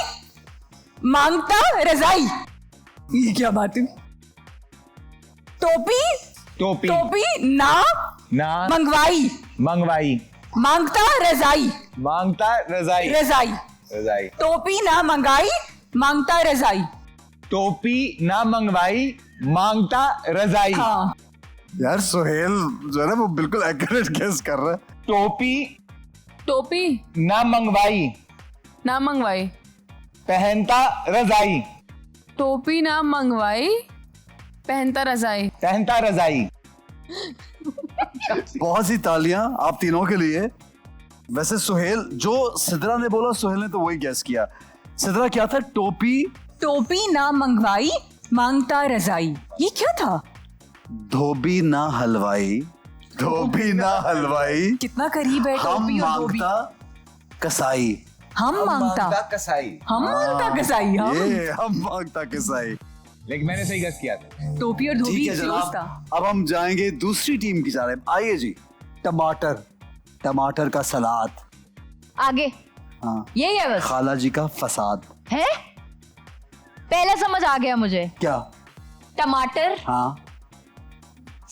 मांगता रजाई ये क्या बात है टोपी टोपी टोपी ना ना मंगवाई मंगवाई, मांगता रजाई मांगता रजाई. रजाई रजाई. टोपी ना मंगाई मांगता रजाई टोपी ना मंगवाई, मांगता रजाई. हाँ यार सुहेल जो है ना वो बिल्कुल एक्यूरेट गेस कर रहा है. टोपी टोपी ना मंगवाई, ना मंगवाई, पहनता रजाई. टोपी ना मंगवाई, पहनता रजाई. पहनता रजाई. बहुत सी तालियां आप तीनों के लिए. वैसे सुहेल, जो सिद्रा ने बोला सुहेल ने तो वही गेस किया. सिद्रा क्या था? टोपी ना मंगवाई मांगता रजाई ये क्या था धोबी ना हलवाई, धोबी ना हलवाई, कितना करीब है हम टोपी और धोबी मांगता कसाई. हम मांगता कसाई. हम मांगता कसाई हम ये हम मांगता कसाई. लेकिन मैंने सही गेस किया था. टोपी और धोबी ठीक है क्लोज जनाब, था अब हम जाएंगे दूसरी टीम की जानिब. आइए जी. टमाटर, टमाटर का सलाद. आगे हाँ, यही है बस. खाला जी का फसाद. है, पहले समझ आ गया मुझे. क्या? टमाटर, हाँ,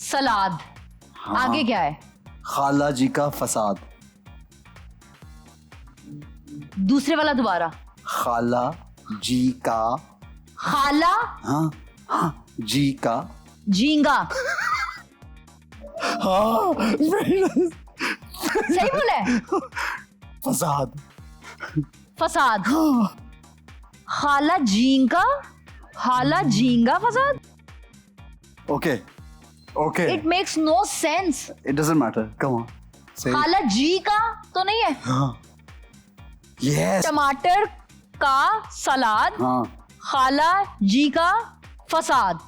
सलाद. हाँ. आगे क्या है? खाला जी का फसाद. दूसरे वाला दोबारा. खाला जी का. खाला हाँ हाँ, जी का. झींगा. हाँ, very nice. सही बोला है? फसाद. फसाद. खाला झींगा, खाला झींगा फसाद. Okay okay, it makes no sense. It doesn't matter. Come on, सही. खाला जी का तो नहीं है. हाँ, यस. टमाटर का सलाद, हाँ खाला जी का फसाद.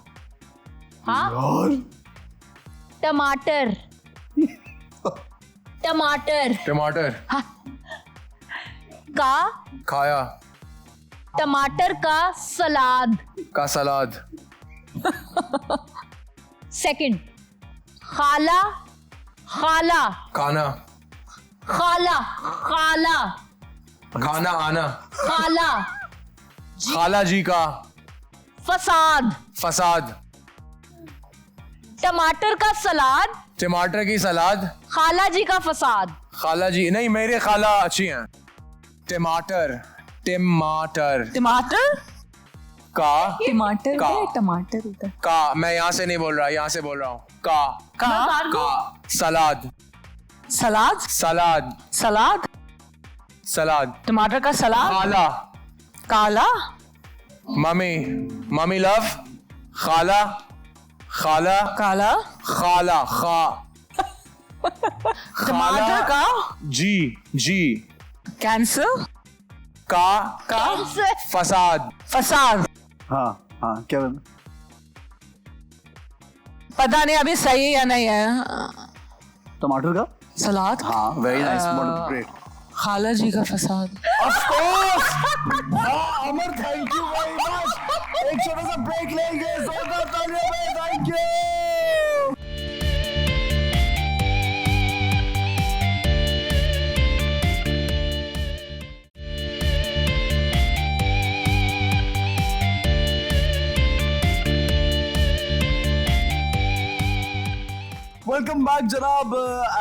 हाँ, यार, टमाटर, टमाटर टमाटर. का, खाया. टमाटर का सलाद. का सलाद. सेकंड, खाला, खाला, खाना. खाला, खाला, खाना आना, खाला, खाला जी का फसाद, फसाद, टमाटर का सलाद, टमाटर की सलाद, खाला जी का फसाद, खाला जी नहीं, मेरे खाला अच्छी हैं। टमाटर, टमाटर टमाटर का टमाटर का। होता है, टमाटर होता है। का, मैं यहाँ से नहीं बोल रहा, यहाँ से बोल रहा हूँ। का सलाद, सलाद सलाद, सलाद सलाद, टमाटर का सलाद खाला, काला मम्मी, मम्मी लव, खाला, खाला, काला खाला, खा, टमाटर का जी, जी, कैंसर का फसाद, फसाद हाँ हाँ क्या बोला? पता नहीं अभी सही है या नहीं है टमाटर का सलाद हाँ वेरी नाइस ग्रेट खाला जी का फसाद of course Amar thank you very much एक छोटा सा ब्रेक लेंगे जोरदार तालियों में थैंक यू वेलकम बैक जनाब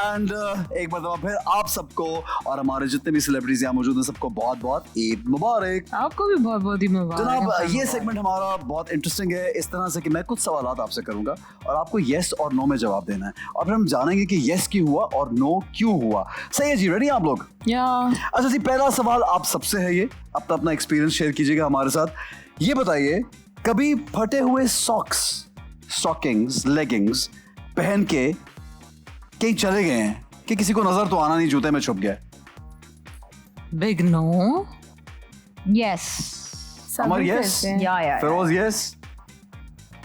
एंड एक बार फिर आप सबको और हमारे जितने भी सेलिब्रिटीज यहाँ मौजूद हैं सबको बहुत बहुत ईद मुबारक। आपको भी बहुत बहुत ही मुबारक जनाब ये सेगमेंट हमारा बहुत इंटरेस्टिंग है इस तरह से कि मैं कुछ सवालात आपसे करूंगा और आपको येस और नो में जवाब देना है और फिर हम जानेंगे कि येस क्यों हुआ और नो क्यों हुआ। सही है जी, रेडी आप लोग? या अच्छा जी, पहला सवाल आप सबसे है, ये अपना अपना एक्सपीरियंस शेयर कीजिएगा हमारे साथ। ये बताइए कभी फटे हुए सॉक्स, स्टॉकिंग्स, लेगिंग्स पहन के कहीं चले गए हैं कि किसी को नजर तो आना नहीं, जूते में छुप गया? बिग नो यस, अमर यस, या फिरोज यस,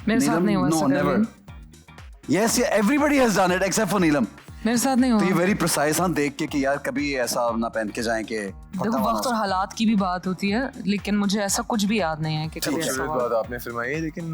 मेरे साथ नहीं हुआ नो ऐसा नेवर। कभी। Yes, everybody has done it except for Neelam. मेरे साथ नहीं तो ये हुआ। वेरी प्रिसाइज हाँ देख के कि यार कभी ऐसा ना पहन के जाएं कि देखो वक्त और हालात की भी बात होती है, लेकिन मुझे ऐसा कुछ भी याद नहीं है कि कभी ऐसा खूबसूरत हुआ। बात आपने फरमाई, लेकिन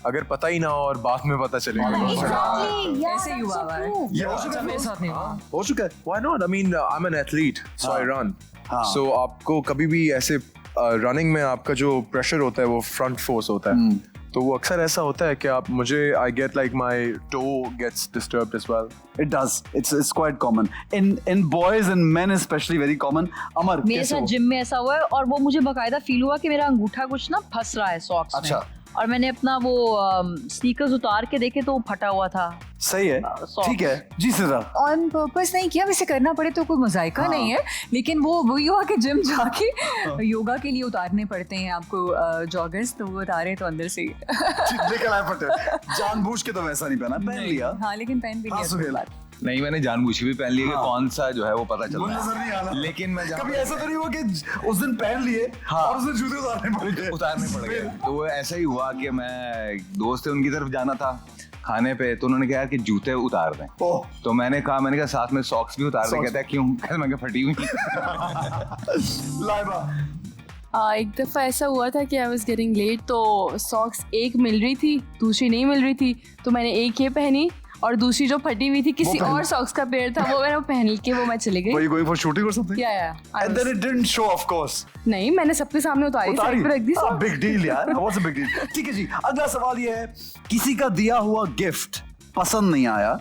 अगर पता ही ना हो और बाद में पता चले ऐसे ही हुआ है। अच्छा, मेरे साथ नहीं हुआ। हो चुका है। Why not? I mean, I'm an athlete, so I run. हाँ. So आपको कभी भी ऐसे रनिंग में आपका जो प्रेशर होता है वो फ्रंट फोर्स होता है, तो वो अक्सर ऐसा होता है कि आप मुझे I get like my toe gets disturbed as well. It does. It's quite common in boys and men especially very common. अमर मेरे कैसे साथ हो? जिम में ऐसा हुआ है और वो मुझे बकायदा फील हुआ कि मेरा अंगूठा कुछ ना फंस रहा है सॉक्स में। अच्छा। और मैंने अपना वो स्नीकर्स उतार के देखे तो वो फटा हुआ था। सही है, socks. ठीक है जी सिद्रा। ऑन पर्पस नहीं किया, वैसे करना पड़े तो कोई मजाइका नहीं है, लेकिन वो वही हुआ कि जिम जाके योगा के लिए उतारने पड़ते हैं आपको जॉगर्स, तो वो उतारे तो अंदर से लेकिन आए फटे जानबूझ के तो वैसा नहीं पहन लिया। हाँ, लेकिन पहन भी हाँ, लिया सुहेल। तो बात। नहीं, मैंने जानबूझ के भी पहन लिया कि हाँ। कौन सा जो है वो पता चल वो रहा नजर नहीं आना। है, लेकिन मैं कभी ऐसा तो नहीं हुआ कि उस दिन पहन लिए और उस दिन जूते उतारने पड़ गए? उतारने पड़ गए। तो वो ऐसा ही हुआ कि मैं दोस्त थे उनकी तरफ जाना था खाने पे, तो उन्होंने कहा कि जूते उतार दें। ओह तो मैंने कहा साथ में सॉक्स भी उतार दें। Socks। कहता है क्यों? मैं कहा फटी हुई। लाइबा एक दफ़ा ऐसा हुआ था कि आई वॉज गेटिंग लेट, तो सॉक्स एक मिल रही थी, दूसरी नहीं मिल रही थी, तो मैंने एक ये पहनी और दूसरी जो फटी हुई थी किसी और सॉक्स का पेयर था, वो मैंने पहन के मैं चली गई। Were you going for shooting or something? या And then it didn't show, of course. नहीं, मैंने सबके सामने उतारी, साइड पे रख दी socks। बिग डील यार, what's a big deal? ठीक है जी, अगला सवाल ये है, किसी का दिया हुआ गिफ्ट पसंद नहीं आया,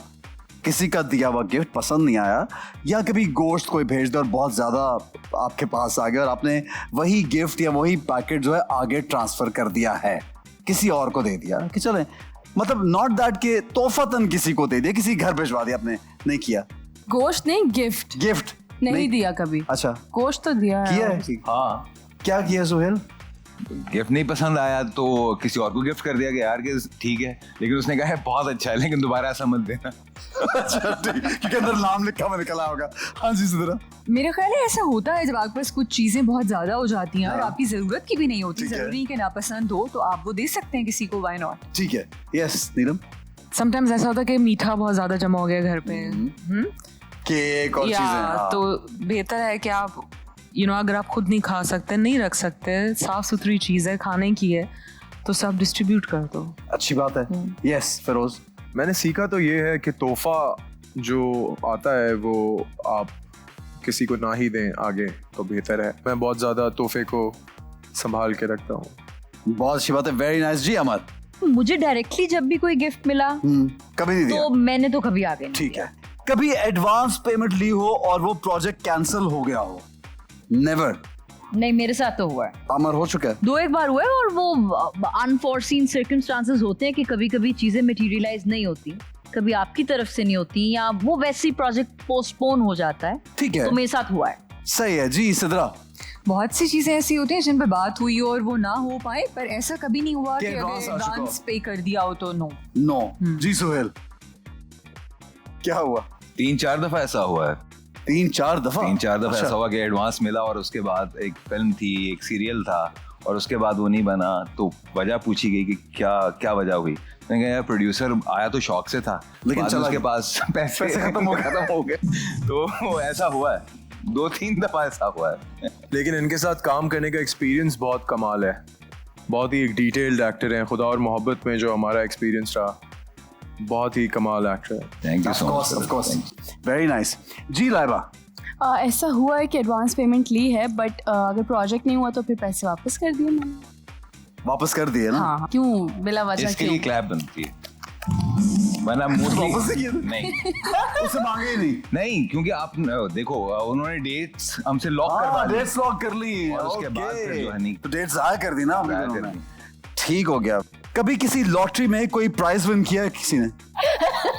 किसी का दिया हुआ गिफ्ट पसंद नहीं आया, या कभी गोश्त कोई भेज दे और बहुत ज्यादा आपके पास आ गया और आपने वही गिफ्ट या वही पैकेट जो है आगे ट्रांसफर कर दिया है, किसी और को दे दिया कि चले, मतलब नॉट दैट के तोहफतन किसी को दे दिया, किसी घर भिजवा दिया आपने, नहीं किया? गोश्त नहीं, गिफ्ट गिफ्ट नहीं दिया कभी। अच्छा, गोश्त तो दिया किया है। है? हाँ, क्या किया सुहेल? गिफ्ट नहीं पसंद आया तो किसी और को गिफ्ट कर दिया कि यार कि ठीक है, लेकिन उसने कहा है बहुत अच्छा है लेकिन दोबारा ऐसा मत देना। अच्छा ठीक, क्योंकि अंदर नाम लिखा हुआ निकला होगा। हाँ जी सिद्रा। मेरा ख्याल है ऐसा होता है जब आपके पास कुछ चीजें बहुत ज्यादा हो जाती हैं और आपकी जरूरत की भी नहीं होती, ठीक है। जरूरी कि नापसंद हो तो आप वो दे सकते हैं किसी को, व्हाई नॉट। ठीक है, यस नीलम। समटाइम्स ऐसा होता है कि मीठा बहुत ज्यादा जमा हो गया घर पे, केक और चीजें, हाँ। तो बेहतर है कि आप अगर आप खुद नहीं खा सकते, नहीं रख सकते, साफ सुथरी चीज है, खाने की है, तो सब डिस्ट्रीब्यूट कर दो। अच्छी बात है। यस फिरोज। मैंने सीखा तो ये है कि तोहफा जो आता है वो आप किसी को ना ही दें आगे तो बेहतर है। मैं बहुत ज़्यादा तोहफे को संभाल के रखता हूँ। बहुत अच्छी बात है, वेरी नाइस। जी अमर। मुझे डायरेक्टली जब भी कोई गिफ्ट मिला कभी नहीं दिया? तो मैंने तो कभी आगे नहीं ठीक दिया। है। कभी एडवांस पेमेंट ली हो और वो प्रोजेक्ट कैंसिल हो गया हो? नेवर। नहीं, मेरे साथ तो हुआ है। अमर हो चुका है? 2-1 बार हुआ है, और वो अनफोर्सीन सर्कमस्टांसेस होते हैं कि कभी कभी चीजें मटेरियलाइज नहीं होती, कभी आपकी तरफ से नहीं होती, या वो वैसी प्रोजेक्ट पोस्टपोन हो जाता है। ठीक है, तो मेरे साथ हुआ है। सही है। जी सिद्रा। बहुत सी चीजें ऐसी होती हैं जिन पे बात हुई हो और वो ना हो पाए, पर ऐसा कभी नहीं हुआ कि अगर advance आ चुका हो। एडवांस पे कर दिया हो तो नो। नो। जी सुहेल, क्या हुआ? 3-4 दफा ऐसा हुआ है। 3-4 दफा? 3-4 दफा अच्छा। ऐसा हुआ कि एडवांस मिला और उसके बाद एक फिल्म थी, एक सीरियल था, और उसके बाद वो नहीं बना, तो वजह पूछी गई कि क्या वजह हुई। मैंने कहा यार प्रोड्यूसर आया तो शौक से था, लेकिन बाद में चला उसके गया। पास पैसे खत्म हो गए। तो वो ऐसा हुआ है, 2-3 दफा ऐसा हुआ है। लेकिन इनके साथ काम करने का एक्सपीरियंस बहुत कमाल है। बहुत ही एक डिटेल्ड एक्टर हैं। खुदा और मोहब्बत में जो हमारा एक्सपीरियंस रहा, बहुत ही कमाल एक्टर है। Thank you Of so course, of course. Much. Very nice. जी लाइबा। ऐसा हुआ है कि एडवांस पेमेंट ली है, बट अगर प्रोजेक्ट नहीं हुआ तो फिर पैसे वापस कर दिए मैंने। वापस कर दिए ना? हाँ, क्यों बिला वजह इसके लिए क्यों? क्लैप बनती है, वरना वापस से मोस्टली किए थे? नहीं उससे मांगे ही नहीं। नहीं, क्योंकि आप देखो उन्होंने डेट्स हमसे लॉक करवा हाँ, ली। डेट्स लॉक कर ली। और उसके बाद Okay. फिर जो है नहीं। तो डेट्स ज़ाया कर दी ना आपने ज़ाया दोनों कर ने। दी। ठीक हो गया। कभी किसी लॉटरी में कोई प्राइज विन किया है किसी ने?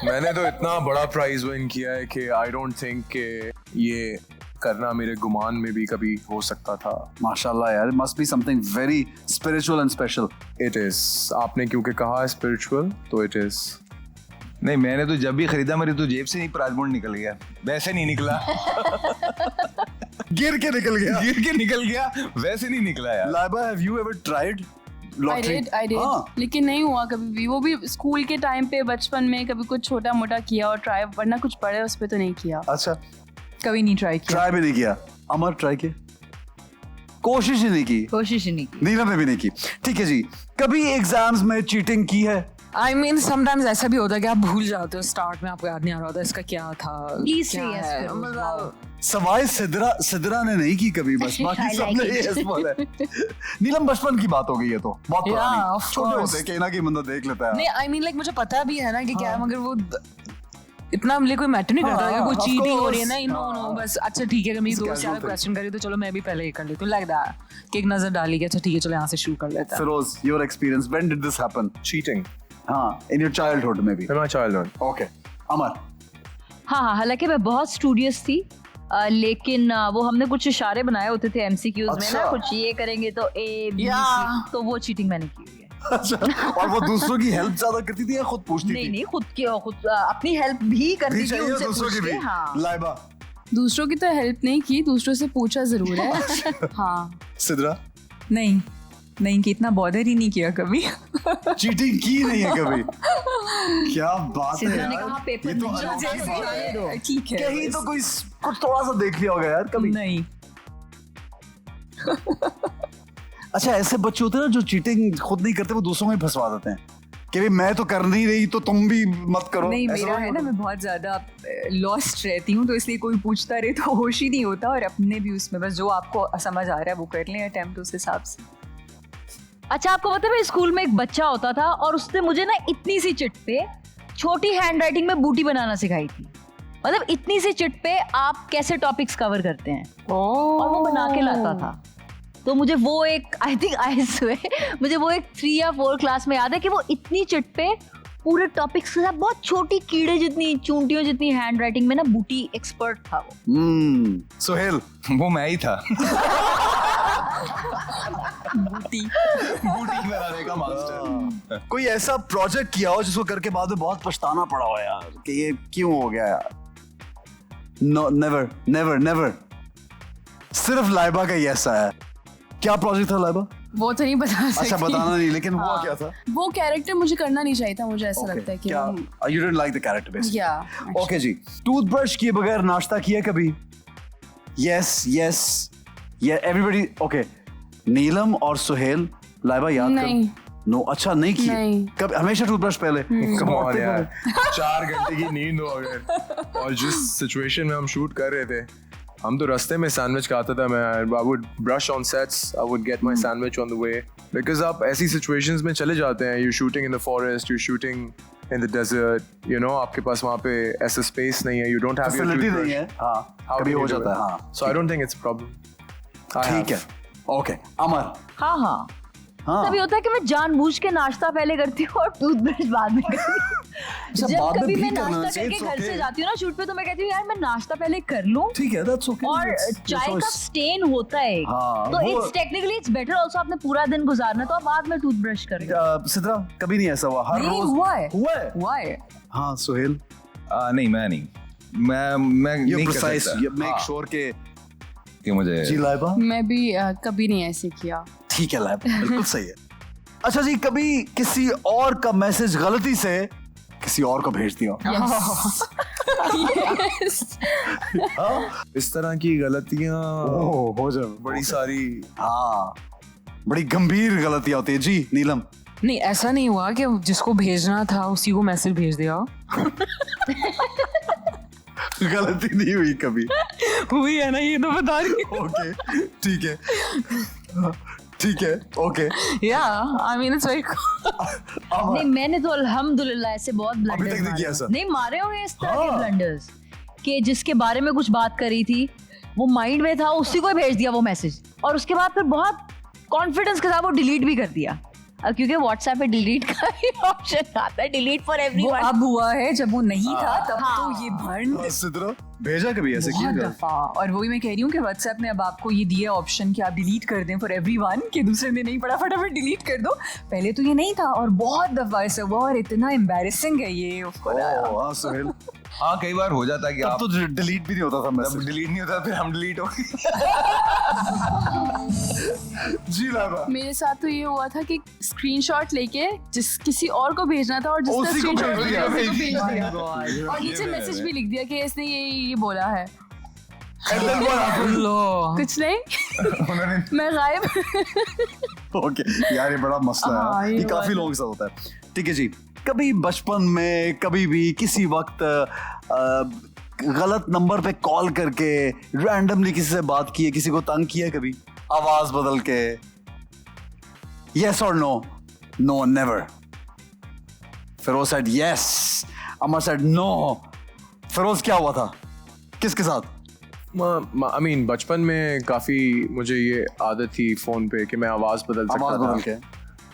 मैंने तो इतना बड़ा प्राइज विन किया है कि आई डोंट थिंक कि ये करना मेरे गुमान में भी कभी हो सकता था। माशाल्लाह यार, must be something very spiritual and special. It is, आपने क्योंकि कहा स्पिरिचुअल तो इट इज। नहीं, मैंने तो जब भी खरीदा मेरी तो जेब से नहीं प्राइज निकल गया, वैसे नहीं निकला। गिर के निकल गया। गिर के निकल गया, वैसे नहीं निकला यार। Laiba, have you ever tried I lottery? did, लेकिन नहीं हुआ कभी भी। वो भी स्कूल के टाइम पे, बचपन में कभी कुछ छोटा मोटा किया और ट्राई, वरना कुछ पढ़े उस पे तो नहीं किया। अच्छा, कभी नहीं ट्राई किया। ट्राई भी नहीं किया। अमर ट्राई किया? कोशिश ही नहीं की। कोशिश ही नहीं की। नीलम ने भी नहीं की। ठीक है जी। कभी एग्जाम्स में चीटिंग की है? आई मीन समटाइम्स ऐसा भी होता है कि आप भूल जाते हो, स्टार्ट में आपको याद नहीं आ रहा होता इसका क्या था। Please क्या say yes, है। Feroz. मतलब सवाल सिद्रा ने नहीं की कभी, बस बाकी I like सबने it. यस बोला है। नीलम, बचपन की बात हो गई है तो बहुत Yeah, पुरानी। of छोटे course. होते कहीं ना कहीं बंदा देख लेता है। नहीं, आई मीन लाइक मुझे पता भी है ना कि क्या है, मगर वो इतना मेरे कोई मैटर नहीं करता हाँ, कि कोई of चीटिंग हो course. रही है ना। नो नो, बस अच्छा ठीक है, अगर मेरी It's a दोस्त casual यार thing. क्वेश्चन करी तो चलो मैं भी पहले ये कर लेती हूँ, लाइक दैट कि एक नजर डाली कि अच्छा ठीक है चलो यहाँ से शुरू कर लेते हैं। Firoz, your experience, when did this happen? Cheating हाँ, इन योर चाइल्डहुड में भी? In my childhood. Okay. Amar. हाँ, हालांकि मैं बहुत स्टूडियस थी, लेकिन वो हमने कुछ इशारे बनाए होते थे एमसीक्यूज में अच्छा। ना, कुछ ये करेंगे तो ए बी Yeah. सी, तो वो चीटिंग मैंने की हुई है। अच्छा, और वो दूसरों की हेल्प ज्यादा करती थी या खुद पूछती नहीं थी? नहीं, खुद अपनी हेल्प भी करती भी थी चाहिए उनसे दूसरों की पूछ भी। के। हाँ, लाइबा। दूसरों की तो हेल्प नहीं की, दूसरों से पूछा जरूर है। हाँ, सिद्रा। नहीं कि इतना बॉदर ही नहीं किया कभी। चीटिंग की नहीं है कभी? क्या बात है सिद्रा ने यार। कहा पेपर ये तो नहीं अनोखी जैसे बात है। आए दो। ठीक है, कहीं बस। तो कोई कुछ थोड़ा सा देख लिया होगा यार कभी। नहीं। अच्छा, ऐसे बच्चे होते हैं ना जो चीटिंग खुद नहीं करते, वो दूसरों में फंसवा देते हैं कि भाई मैं तो कर नहीं रही तो तुम भी मत करो। नहीं, ऐसा मेरा नहीं है ना, होता? मैं बहुत ज्यादा लॉस्ट रहती हूँ, तो इसलिए कोई पूछता रहे तो होश ही नहीं होता, और अपने भी उसमें बस जो आपको समझ आ रहा है वो कर लें अटेम्प्ट उस हिसाब से। अच्छा, आपको पता है मेरे स्कूल में एक बच्चा होता था और उसने मुझे ना इतनी सी चिट पे छोटी हैंड राइटिंग में बूटी बनाना सिखाई थी। मतलब इतनी सी चिट पे आप कैसे टॉपिक्स कवर करते हैं, और वो बना के लाता था। तो मुझे वो एक मुझे वो एक 3 या 4 क्लास में याद है कि वो इतनी चिट पे पूरे टॉपिक्स के साथ बहुत छोटी कीड़े जितनी, चूंटियों जितनी हैंड राइटिंग में ना बूटी एक्सपर्ट था वो। सुहेल। वो मैं ही था। बूटी। बूटी बनाने का मास्टर। कोई ऐसा प्रोजेक्ट किया हो जिसको करके बाद में बहुत पछताना पड़ा हो यार कि ये क्यों हो गया यार? No, never never never. सिर्फ लाइबा का ही ऐसा है। क्या प्रोजेक्ट था लाइबा? वो तो नहीं बता सकती। अच्छा, बताना नहीं, लेकिन हुआ हाँ। क्या था? वो कैरेक्टर मुझे करना नहीं चाहिए था, मुझे ऐसा लगता है कि क्या you didn't like the character basically? Yeah, okay जी। टूथब्रश किए बगैर नाश्ता किया कभी? यस यस, ये एवरीबॉडी। ओके, नीलम और सुहेल। लाइबा याद कर। नहीं। नो, अच्छा नहीं किए नहीं। कब? हमेशा टूथब्रश पहले? कम ऑन यार, 4 घंटे की नींद हो अगर, और जिस सिचुएशन में हम शूट कर रहे थे हम तो रास्ते में सैंडविच खाता था मैं. I would brush on sets. I would get my sandwich on the way. Because आप ऐसी situations में चले जाते हैं. You're shooting in the forest. You're shooting in the desert. You know, आपके पास वहाँ पे ऐसा space नहीं है. You don't have your facility toothbrush. नहीं है. हाँ, How कभी can हो you do जाता है. it? हाँ, So I don't think it's a problem. I ठीक have. है. ओके, अमर. हाँ हाँ हाँ. तभी होता है कि मैं जानबूझ के नाश्ता पहले करती हूँ और टूथब्रश बाद में करती हूँ. सब जब बाद में कभी भी मैं करना नाश्ता चाहिए, करके it's घर से okay. जाती हूँ ना शूट पे, तो मैं कहती हूँ यार मैं नाश्ता पहले कर लूँ. ठीक है, that's okay. और That's your चाय का choice. स्टेन होता है हाँ, तो वो- it's technically it's better also. आपने पूरा दिन गुजारना तो आप बाद में टूथब्रश कर लो. सिद्रा, कभी नहीं ऐसा हुआ. हर नहीं रोज हुआ है. हुआ है. हुआ है. हाँ, सुहेल. नहीं, मैं नहीं. मैं ये नहीं कर प्रिसाइज, सकता. ये मेक हाँ, श्योर के. कि मुझे जी लाइबा. मैं भी कभी नहीं ऐसे किया. ठीक है लाइबा, बिल्कुल सही है. अच्छा जी, कभी किसी और का मैसेज गलती से किसी और को भेज दिया. हाँ? इस तरह की गलतियाँ हो जाए. बड़ी सारी. हाँ, बड़ी गंभीर गलतियां होती है. जी नीलम. नहीं, ऐसा नहीं हुआ कि जिसको भेजना था उसी को मैसेज भेज दिया. गलती नहीं हुई कभी. हुई है ना, ये तो बता रही हूँ. ओके, ठीक है. ठीक है, okay. Yeah, I mean it's very नहीं, मैंने तो अल्हम्दुलिल्लाह ऐसे बहुत अभी तक ब्लंडर्स नहीं किया ऐसा. नहीं मारे होंगे इस तरह के हाँ. ब्लंडर्स कि जिसके बारे में कुछ बात करी थी वो माइंड में था, उसी को ही भेज दिया वो मैसेज, और उसके बाद फिर बहुत कॉन्फिडेंस के साथ वो डिलीट भी कर दिया. अब क्योंकि व्हाट्सएप पे डिलीट का भी ऑप्शन आता है, डिलीट फॉर वो एवरीवन. अब हुआ है, जब वो नहीं था तब तो ये भंड सिद्रा, भेजा कभी ऐसे बहुत किया? दफा. और वही मैं कह रही हूँ कि व्हाट्सएप ने अब आपको ये दिया ऑप्शन कि आप डिलीट कर दें फॉर एवरीवन, कि दूसरे ने नहीं पढ़ा फटाफट डिलीट कर दो. पहले तो ये नहीं था और बहुत दफा ऐसा हुआ और इतना एम्बैरेसिंग है ये. हाँ सुहेल. हाँ, कई बार हो जाता है कि तब आप तो डिलीट भी नहीं होता था जब मैसेज. डिलीट नहीं होता फिर हम डिलीट हो गए. जी लाइबा. मेरे साथ तो ये हुआ था कि स्क्रीनशॉट लेके जिस किसी और को भेजना था और जिसने उसी को स्क्रीनशॉट भेज दिया. भेज दिया ये और नीचे भी है, मैसेज भी लिख दिया कि इसने ये बोला है. And then what happened? कुछ नहीं, मैं गायब. ओके यार, ये बड़ा मसला हाँ, है. ये ये काफी लोगों के साथ होता है. ठीक है जी. कभी बचपन में कभी भी किसी वक्त गलत नंबर पे कॉल करके रैंडमली किसी से बात की है, किसी को तंग किया है कभी आवाज बदल के? Yes or no? No, never. Firoz said yes. Amar said no. Firoz, क्या हुआ था किसके साथ? I mean, बचपन में काफ़ी मुझे ये आदत थी फ़ोन पे कि मैं आवाज़ बदल सकता आवाज था. बदल के.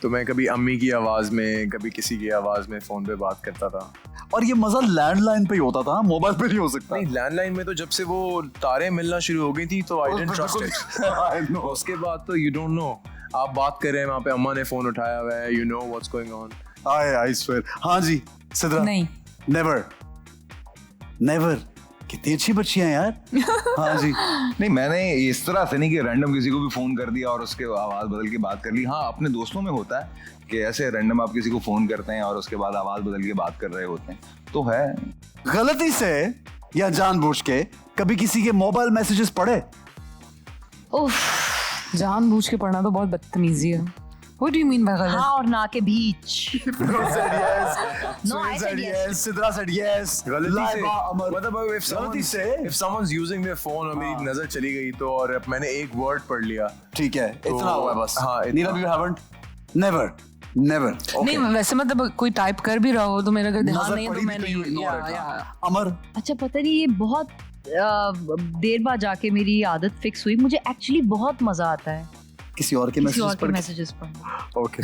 तो मैं कभी अम्मी की आवाज़ में, कभी किसी की आवाज़ में फ़ोन पे बात करता था. और ये मजा लैंडलाइन पे ही होता था, मोबाइल पे नहीं हो सकता. नहीं, लैंडलाइन में तो जब से वो तारें मिलना शुरू हो गई थी तो I didn't trust it. I know. उसके बाद तो यू डोंट नो. आप बात कर रहे हैं वहाँ पे, अम्मा ने फ़ोन उठाया हुआ है, you know what's going on. I swear. हाँ जी सिद्रा. नहीं. नेवर. कितनी अच्छी बच्ची हैं यार. हाँ जी. नहीं, मैंने इस तरह से नहीं कि रैंडम किसी को भी फोन कर दिया और उसके आवाज बदल के बात कर ली. हाँ, अपने दोस्तों में होता है कि ऐसे रैंडम आप किसी को फोन करते हैं और उसके बाद आवाज बदल के बात कर रहे होते हैं, तो है. गलती से या जानबूझ के कभी किसी के मोबाइल मैसेजेस पढ़े? उफ, जानबूझ के पढ़ना तो बहुत बदतमीजी है. What do you mean by गलत? हाँ और ना के बीच. Firoz said yes. No, I Suhail said said yes. yes. Sidra said yes. गलती से लाइबा, अमर. मतलब गलती से. if someone's using their phone और मेरी नजर चली गई तो, और मैंने एक वर्ड पढ़ लिया. ठीक है, इतना हुआ है बस. हाँ, इतना. नीलम, you haven't? Never. नहीं, वैसे मतलब कोई टाइप कर भी रहा हो तो मेरा अगर ध्यान नजर नहीं है पड़ी तो भी मैं तो you नहीं. ignore it, या हाँ. अमर. अच्छा, पता नहीं ये बहुत देर बाद जाके मेरी आदत फिक्स हुई. मुझे एक्चुअली बहुत मजा आता है किसी और के किसी और मैसेजेस के पढ़ के. मैसेजेस पढ़ना. Okay.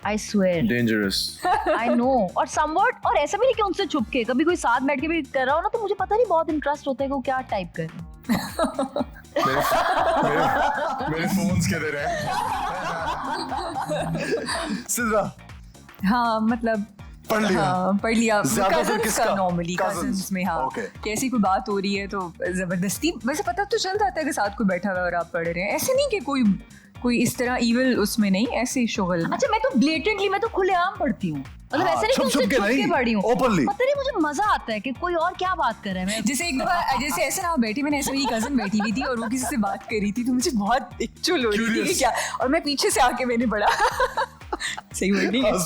I swear, Dangerous. I know. और समवॉट, और ऐसा भी नहीं कि उनसे छुप के, कभी कोई साथ बैठ के भी कर रहा हो ना तो मुझे पता नहीं बहुत इंटरेस्ट होता है कि वो क्या टाइप कर रहे हैं. मेरे फोन्स के दे रहे हैं. सिद्रा, हाँ, मतलब पढ़ लिया. हाँ, पढ़ लिया. ज्यादातर Cousins किसका? का नॉर्मली Cousins. कजिन्स में. हाँ, Okay. कैसी कोई बात हो रही है तो जबरदस्ती वैसे पता तो चल जाता है कि साथ कोई बैठा हुआ है और आप पढ़ रहे हैं. ऐसे नहीं कि कोई इस तरह इविल उसमें नहीं, ऐसे ही शुगल. अच्छा, मैं तो ब्लेटेंटली, मैं तो खुलेआम पढ़ती हूँ. मतलब हाँ, ऐसे नहीं कि छुप-छुप उससे के छुप के नहीं, पढ़ी हूँ. openly. पता नहीं, मुझे मजा आता है कि कोई और क्या बात कर रहा है. मैं जैसे एक दफा जैसे ऐसे ना बैठी, मैंने ऐसे मेरी कजन बैठी हुई थी और वो किसी से बात कर रही थी तो मुझे बहुत चुल हो रही थी कि क्या, और मैं पीछे से आके मैंने पढ़ा. सही वर्ड नहीं है.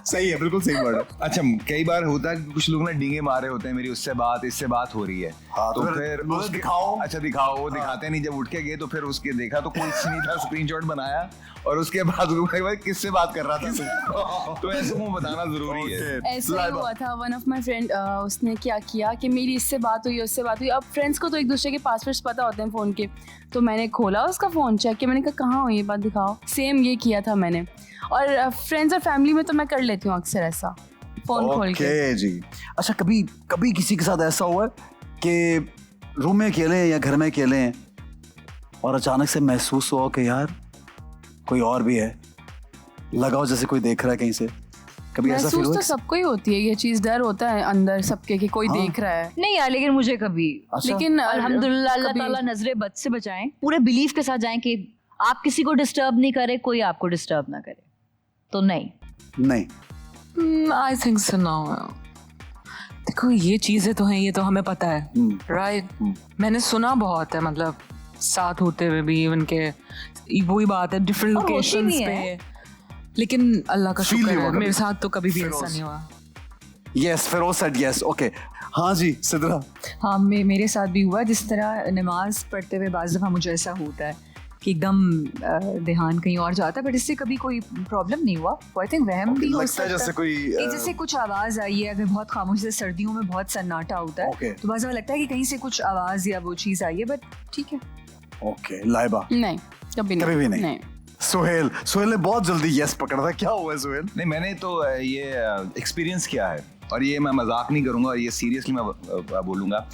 सही है, बिल्कुल सही वर्ड है. अच्छा, कई बार होता है कि कुछ लोग ना डींगे मारे होते हैं, मेरी उससे बात इससे बात हो रही है, हाँ, तो तो फिर मुझे उसके- दिखाओ। अच्छा दिखाओ, वो दिखाते नहीं। जब उठ के गए तो फिर उसके देखा तो कुछ नहीं था, स्क्रीनशॉट बनाया और उसके बाद भाई किससे बात कर रहा था तो ऐसे वो बताना जरूरी है। ऐसा ही हुआ था। वन ऑफ माई फ्रेंड उसने क्या किया कि मेरी इससे बात हुई, उससे बात हुई। अब फ्रेंड्स को तो एक दूसरे के पासवर्ड्स पता होते हैं फ़ोन के, तो मैंने खोला उसका फ़ोन, चेक किया, मैंने कहा कहाँ हो ये बात दिखाओ। सेम ये किया था मैंने। और फ्रेंड्स और फैमिली में तो मैं कर लेती हूँ अक्सर ऐसा, फ़ोन खोल के। ओके जी। अच्छा, कभी कभी किसी के साथ ऐसा हुआ है कि रूम में अकेले हैं या घर में अकेले हैं और अचानक से महसूस हुआ कि यार कोई और भी है, लगाओ जैसे कोई देख रहा है कहीं से? कभी ऐसा फील महसूस हुआ? तो सबको ही होती है ये चीज़, डर होता है अंदर सबके कि कोई हाँ। देख रहा है। नहीं यार, लेकिन मुझे कभी अच्छा। लेकिन अल्हम्दुलिल्लाह अल्लाह कभी- ताला नजरे बद से बचाएं, पूरे बिलीफ के साथ जाएं कि आप किसी को डिस्टर्ब नहीं करे, कोई आपको डिस्टर्ब ना करे, तो नहीं। नहीं। I think so no. देखो ये चीजें तो हैं, ये तो हमें पता है, राइट। मैंने सुना बहुत है, मतलब साथ होते हुए भी इवन के वही बात है डिफरेंट और होती लोकेशंस भी पे, है। लेकिन अल्लाह का Feel शुक्र नहीं हुआ है कभी? मेरे साथ तो कभी भी फिरोज। ऐसा नहीं हुआ। Yes, Firoz said yes. Okay, हाँ जी सिद्रा। हाँ, मेरे साथ भी हुआ। जिस तरह नमाज पढ़ते हुए बाज़ दफ़ा मुझे ऐसा होता है कि एकदम ध्यान कहीं और जाता है, बट इससे कभी कोई प्रॉब्लम नहीं हुआ। आई थिंक वहम भी हो लगता है सकता जैसे है। कोई नहीं, जैसे कुछ आवाज़ आई है, अगर बहुत खामोशी से सर्दियों में बहुत सन्नाटा होता है, Okay. तो बाज़ दफ़ा लगता है कि कहीं से कुछ आवाज़ या वो चीज़ आई है, बट ठीक है। ओके, लाइबा नहीं, कभी नहीं। कभी भी नहीं। सुहेल ने बहुत जल्दी यस पकड़ा था। क्या हुआ है सुहेल? नहीं, मैंने तो ये एक्सपीरियंस किया है और ये मैं मजाक नहीं करूंगा, ये सीरियसली मैं बोलूँगा।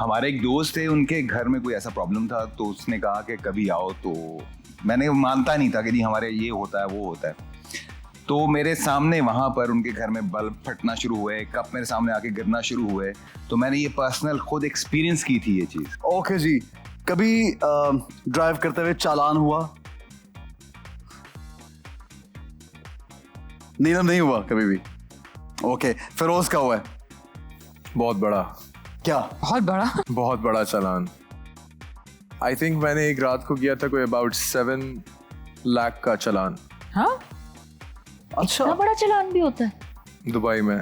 हमारे एक दोस्त थे, उनके घर में कोई ऐसा प्रॉब्लम था, तो उसने कहा कि कभी आओ। तो मैंने मानता नहीं था कि नहीं हमारे ये होता है वो होता है। तो मेरे सामने वहाँ पर उनके घर में बल्ब फटना शुरू हुए, कप मेरे सामने आके गिरना शुरू हुए। तो मैंने ये पर्सनल खुद एक्सपीरियंस की थी ये चीज़। ओके जी। कभी ड्राइव करते हुए चालान हुआ? नीलम नहीं हुआ कभी भी? ओके, फिरोज का हुआ है? बहुत बड़ा, क्या? बहुत बड़ा। चालान। आई थिंक मैंने एक रात को किया था कोई अबाउट 7 लाख का चालान हाँ, अच्छा। इतना बड़ा चालान भी होता है? दुबई में।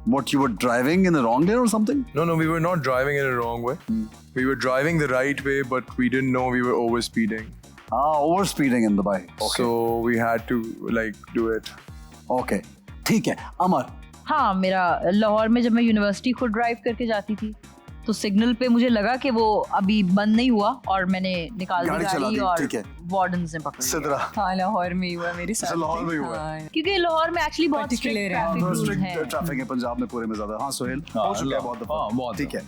What, you were driving in the wrong lane or something? No, we were not driving in a wrong way. We were driving the right way, but we didn't know we were overspeeding. Overspeeding in Dubai. Okay. So we had to like do it. Okay. ठीक है। अमर? हाँ, मेरा लाहौर में जब मैं university खुद drive करके जाती थी, तो सिग्नल पे मुझे लगा कि वो अभी बंद नहीं हुआ और मैंने निकाल दी गाड़ी चला गाड़ी दी, और ठीक है। वार्डन्स ने पकड़ लिया। सिद्रा? हाँ, लाहौर में ही हुआ मेरे साथ। अच्छा, लाहौर में ही हुआ। हाँ, क्योंकि लाहौर में एक्चुअली बहुत Particular स्ट्रिक्ट है, ट्रैफिक रूल्स हैं। strict traffic है पंजाब में पूरे में ज्यादा। हाँ सुहेल? हाँ, हो चुका है बहुत दफा। हाँ, बहुत ठीक है।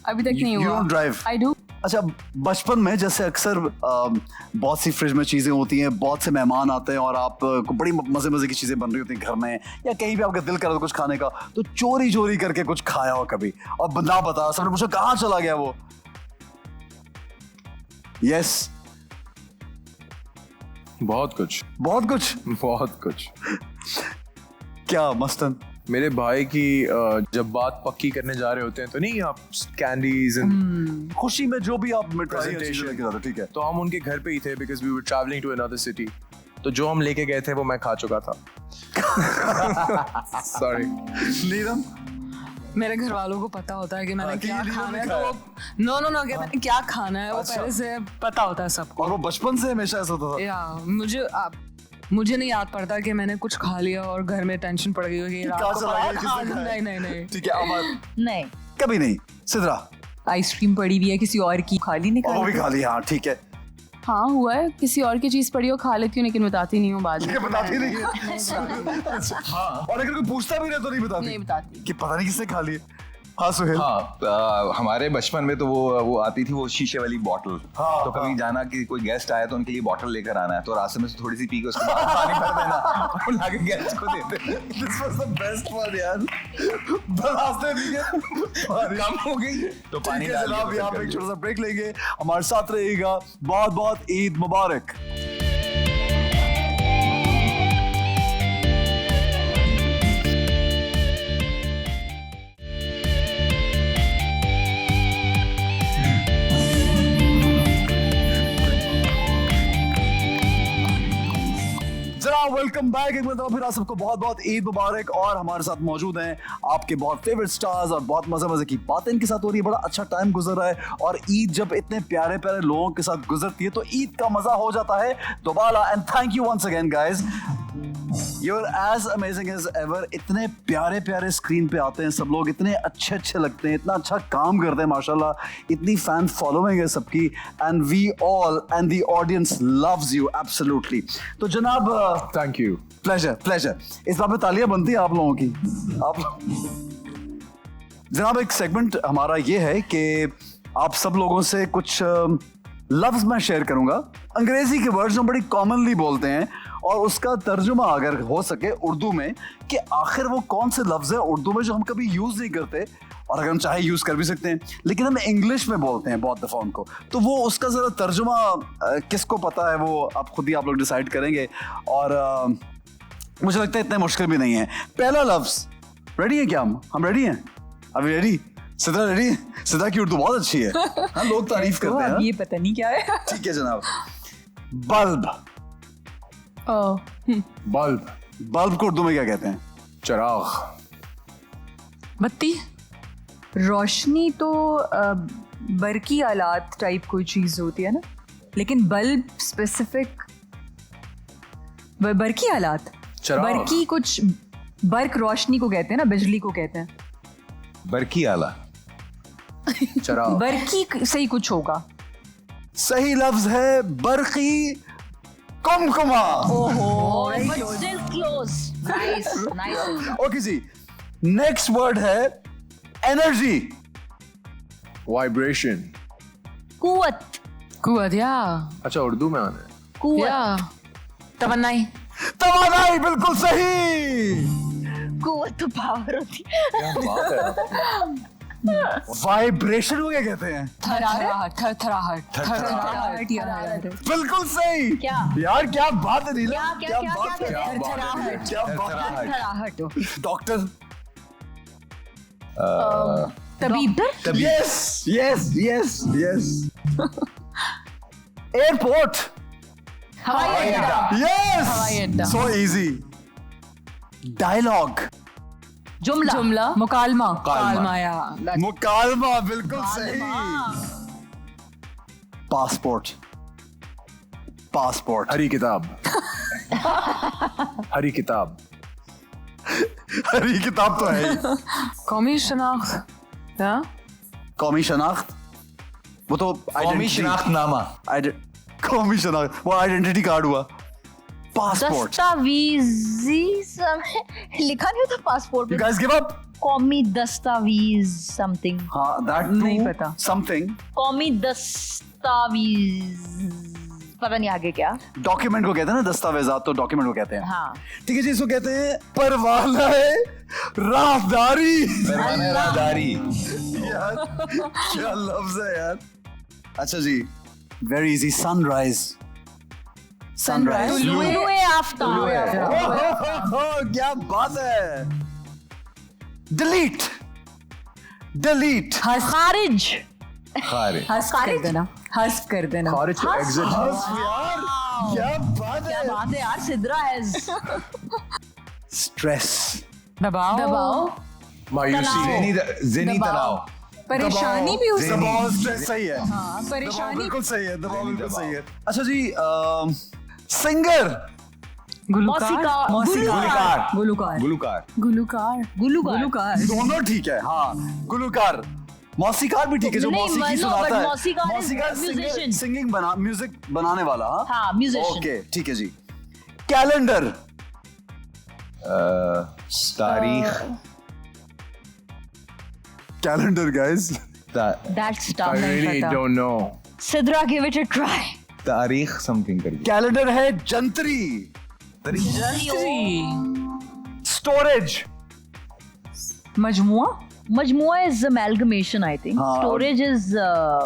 अभी तक नहीं You हुआ। don't drive? I do. अच्छा, बचपन में जैसे अक्सर बहुत सी फ्रिज में चीजें होती हैं, बहुत से मेहमान आते हैं और आप को बड़ी मजे मजे की चीजें बन रही होती हैं घर में, या कहीं भी आपका दिल कर रहा कुछ खाने का, तो चोरी चोरी करके कुछ खाया हो कभी और ना बता, सबने पूछा कहाँ चला गया वो? यस? बहुत कुछ। बहुत कुछ। क्या मस्तन? मेरे भाई की जब बात पक्की करने जा रहे होते हैं तो नहीं, आप कैंडीज एंड खुशी में जो भी आप मिठाई या चीजें Presentation. लेके जाते हो, ठीक है। तो हम उनके घर पे ही थे because we were travelling to another city. तो जो हम लेके गए थे वो मैं खा चुका था। सॉरी। नीलम? मेरे घर वालों को पता होता है कि मैंने हाँ, कि क्या ये खाना है, लिखा तो वो नो कि मैंने क्या खाना है वो अच्छा। पहले से पता होता है सबको। और वो बचपन से हमेशा ऐसा होता था? या मुझे नहीं याद पड़ता कि मैंने कुछ खा लिया और घर में टेंशन पड़ गई होगी रात कहाँ को चला पता- गया, किसने हाँ, खाया? नहीं ठीक है। अमर? नहीं, कभी नहीं। सिद्रा? आइसक्रीम पड़ी हुई है किसी और की, खाली और वो भी निकाल। खा लिया? हाँ ठीक है। हाँ हुआ है, किसी और की चीज़ पड़ी हो खा लेती हूँ, लेकिन बताती नहीं हूँ बाद में। बताती नहीं है। हाँ, और अगर कोई पूछता भी रहे तो नहीं बताती? नहीं बताती। कि पता नहीं किसने खा लिए। हाँ सुहेल? हाँ, हमारे बचपन में तो वो आती थी वो शीशे वाली बॉटल। हाँ, तो कभी जाना कि कोई गेस्ट आया तो उनके लिए बॉटल लेकर आना है, तो रास्ते में से थोड़ी सी पी के उसके बाद पानी भर देना और लाके गेस्ट को देते। This was the best one यार। रास्ते में कम हो गई तो पानी डाल जनाब, के यहाँ कर पे एक दिया। छोटा सा ब्रेक लेंगे, हमारे साथ रहिएगा। बहुत बहुत ईद मुबारक। जनाब वेलकम वेलकम बैक एक बार फिर आप सबको बहुत बहुत ईद मुबारक। और हमारे साथ मौजूद हैं आपके बहुत फेवरेट स्टार्स और बहुत मजे की बातें इनके साथ हो रही है। बड़ा अच्छा टाइम गुजर रहा है और ईद जब इतने प्यारे प्यारे लोगों के साथ गुजरती है तो ईद का मजा हो जाता है दोबारा। And thank you once again guys, You're as amazing as ever। इतने प्यारे प्यारे स्क्रीन पे आते हैं सब लोग, इतने अच्छे अच्छे लगते हैं, इतना अच्छा काम करते हैं माशाल्लाह, इतनी फैन फॉलोइंग है सबकी। And we all and the audience loves you absolutely. तो जनाब थैंक यू। प्लेजर। इस बात पे तालियां बनती हैं आप लोगों की। आप जनाब एक सेगमेंट हमारा ये है कि आप सब लोगों से कुछ लफ्ज मैं शेयर करूंगा, अंग्रेजी के वर्ड्स जो बड़ी कॉमनली बोलते हैं और उसका तर्जुमा अगर हो सके उर्दू में कि आखिर वो कौन से लफ्ज है उर्दू में जो हम कभी यूज नहीं करते और अगर हम चाहे यूज कर भी सकते हैं लेकिन हम इंग्लिश में बोलते हैं बहुत दफा उनको। तो वो उसका जरा तर्जुमा किसको पता है वो आप खुद ही आप लोग डिसाइड करेंगे। और मुझे लगता है इतना मुश्किल भी नहीं है। पहला लफ्ज, रेडी है क्या? हम रेडी हैं? अभी रेडी? सिद्रा रेडी? सिद्रा की उर्दू बहुत अच्छी है। हाँ, लोग तारीफ करते हैं। अब ये पता नहीं क्या है। ठीक है जनाब। बल्ब। बल्ब को उर्दू में क्या कहते हैं? चिराग। बत्ती। रोशनी तो बरकी आलात टाइप कोई चीज होती है ना, लेकिन बल्ब स्पेसिफिक बरकी आलात। चिराग। बरकी कुछ बर्क रोशनी को कहते हैं ना, बिजली को कहते हैं। बरकी आला। चिराग। बरकी से ही कुछ होगा। सही लफ्ज है बरकी कुमकुमा। But still close. Nice. Okay जी, नेक्स्ट वर्ड है एनर्जी। वाइब्रेशन। कुवत या अच्छा उर्दू में आना है। कुवत तमन्नाई। तवानाई, बिल्कुल सही। कुवत तो पावर होती है। क्या बात है आपकी। वाइब्रेशन को क्या कहते हैं? थरथराहट। बिल्कुल सही। क्या? यार क्या बात है नीला, क्या बात है, थरथराहट। क्या बात है। डॉक्टर। तबीब। यस। एयरपोर्ट। हवाई अड्डा। Yes, so easy. डायलॉग। जुमला। मुकालमा। मुकालमा। मुकालमा, बिल्कुल सही। पासपोर्ट। हरी किताब। हरी किताब। हरी किताब तो है ही। कौमी शनाख्त। या कौमी शनाख्त, वो तो कौमी शनाख्तनामा। कौमी शनाख्त वो आइडेंटिटी कार्ड हुआ। पासपोर्ट। दस्तावेजी लिखा नहीं होता पासपोर्ट You में? guys give up? कौमी दस्तावेज समथिंग। हाँ, that नहीं too, पता। something। कौमी दस्तावेज, पता नहीं आगे क्या। डॉक्यूमेंट को कहते हैं ना, दस्तावेजात तो डॉक्यूमेंट को कहते हैं। हाँ। ठीक है जी, इसको कहते हैं परवाना है राहदारी। परवाना राहदारी। यार क्या लफ्ज है यार। अच्छा जी, वेरी इजी। सनराइज। तुलुए आफ्ताब। क्या बात है। डिलीट। खारिज। खारिज। हस्फ कर देना। खारिज को एग्जिट। यार क्या बात क्या है। बात है यार, सिद्रा है। स्ट्रेस। दबाव। मायूसी। ज़हनी तनाव। परेशानी भी हो सकती है। दबाव, स्ट्रेस सही है। हाँ, दबाव परेशानी। बिल्कुल सही है। दबाव बिल्कुल सही है। अच्छा जी, सिंगर। मौसीकार। गुलूकार। दोनों ठीक है। हाँ, गुलूकार। मौसीकार भी ठीक है, जो नहीं, मौसीकी no, सुनाता but है। मौसीकार is musician। सिंगिंग म्यूजिक बनाने वाला। हाँ, musician। ओके, ठीक है जी। कैलेंडर। तारीख। Calendar guys. That's I tough। really don't know. Sidra give it a try। तारीख समथिंग करके। कैलेंडर है जंतरी। स्टोरेज। मजमुआ। Majmua is amalgamation, I think. हाँ। Storage is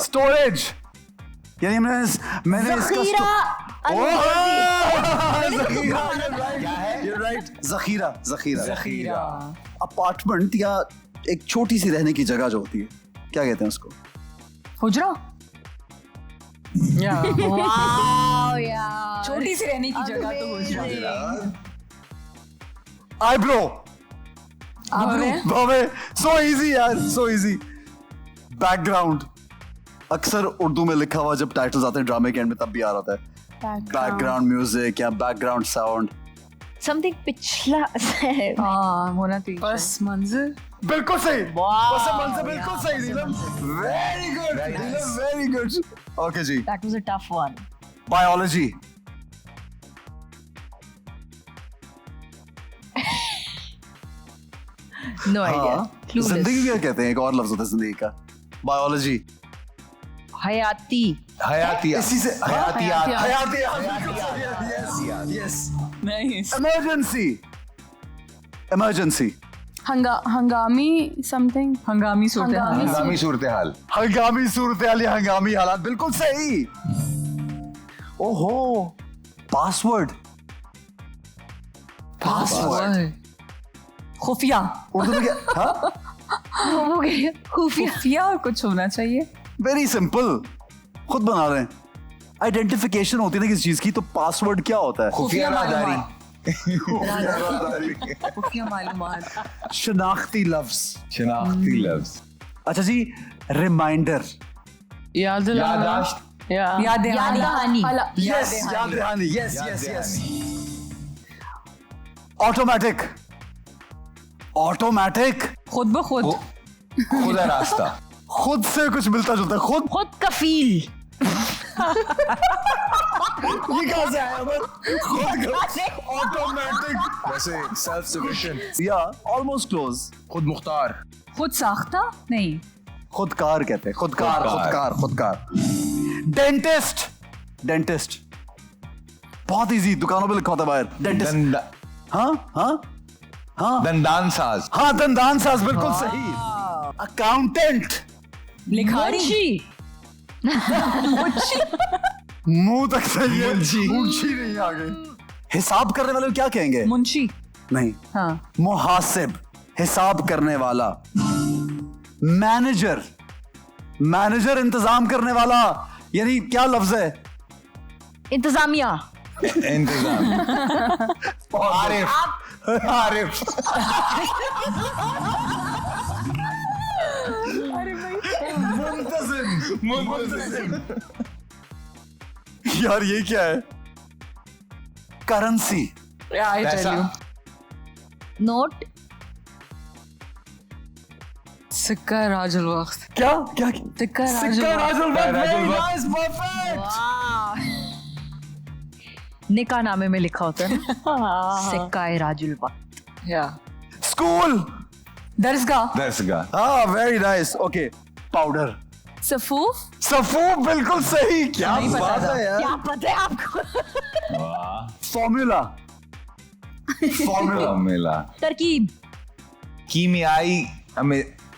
स्टोरेज यानी मैंने ज़ख़ीरा। जखीरा। अपार्टमेंट या एक छोटी सी रहने की जगह जो होती है, क्या कहते हैं उसको? हुजरा। Wow, यार। छोटी सी रहने की जगह तो हुजरा। आईब्रो भावे सो इजी यार, सो इजी। बैकग्राउंड अक्सर उर्दू में लिखा हुआ जब टाइटल्स आते हैं ड्रामे के एंड में तब भी आ रहा है बैकग्राउंड म्यूजिक या बैकग्राउंड साउंड। समथिंग पिछला हाँ होना चाहिए। पस मंजर। बिल्कुल सही, पस मंजर बिल्कुल सही Neelam, very good Neelam, very good. Okay जी, that was a tough one. Biology no idea. जिंदगी क्या कहते हैं, एक और लफ्ज होता है जिंदगी का, बायोलॉजी। हयाती। हयातियात। इसी से हयातियात। यस। Nice. इमरजेंसी, इमरजेंसी, हंगामी समथिंग, हंगामी सूरत हाल। हंगामी सूरत हाल। हंगामी सूरत हाल या हंगामी हालात, बिल्कुल सही। ओहो, पासवर्ड, पासवर्ड खुफिया। उर्दू में क्या? हाँ, हो गया खुफिया। खुफिया कुछ होना चाहिए। वेरी सिंपल, खुद बना रहे हैं। आइडेंटिफिकेशन होती है ना किसी चीज की, तो पासवर्ड क्या होता है? खुफिया राहदारी। खुफिया मालूमात। शनाख्ती लफ्ज। शनाख्ती लफ्ज। अच्छा जी, रिमाइंडर, याद दिलाना। यादाश्त। याद दहानी। यस, याद दहानी, yes yes yes. Automatic, automatic, खुद ब खुद। खुदा रास्ता। खुद से कुछ मिलता जुलता है, खुद। खुद कफील। ये कहाँ से आया? खुद ऑटोमेटिक, वैसे सेल्फ सफिशिएंट, या ऑलमोस्ट क्लोज। खुद मुख्तार, खुद साख्ता नहीं। खुदकार कहते हैं, खुदकार, खुदकार। खुदकार, खुदकार। डेंटिस्ट, डेंटिस्ट बहुत इजी, दुकानों पे लिखा होता है बाहर, डेंटिस्ट। हाँ हाँ हाँ दंदान साज। हाँ, दंदान साज, बिल्कुल सही। अकाउंटेंट, लिखारी। मुंह तक सही है, मुंशी नहीं आगे। हिसाब करने वाले को क्या कहेंगे? मुंशी। नहीं, हाँ। मुहासिब, हिसाब करने वाला। मैनेजर, मैनेजर इंतजाम करने वाला, यानी क्या लफ्ज है? इंतजामिया। इंतजाम। आरिफ। आरिफ। मुंतजिम। यार ये क्या है? Currency, I tell you. Note. सिक्का राजुल वक्त। क्या क्या सिक्का सिक्का राजुल वक्त, very nice, perfect। निकाह नामे में लिखा होता है सिक्का राजुल वक्त। या स्कूल, दरसगाह। दरसगाह। हाँ, वेरी नाइस। ओके, पाउडर, सफूफ, सफूफ, बिल्कुल सही। क्या नहीं पता बात था। है यार। क्या पता है आपको? Formula, formula, formula. तरकीब। कीमियाई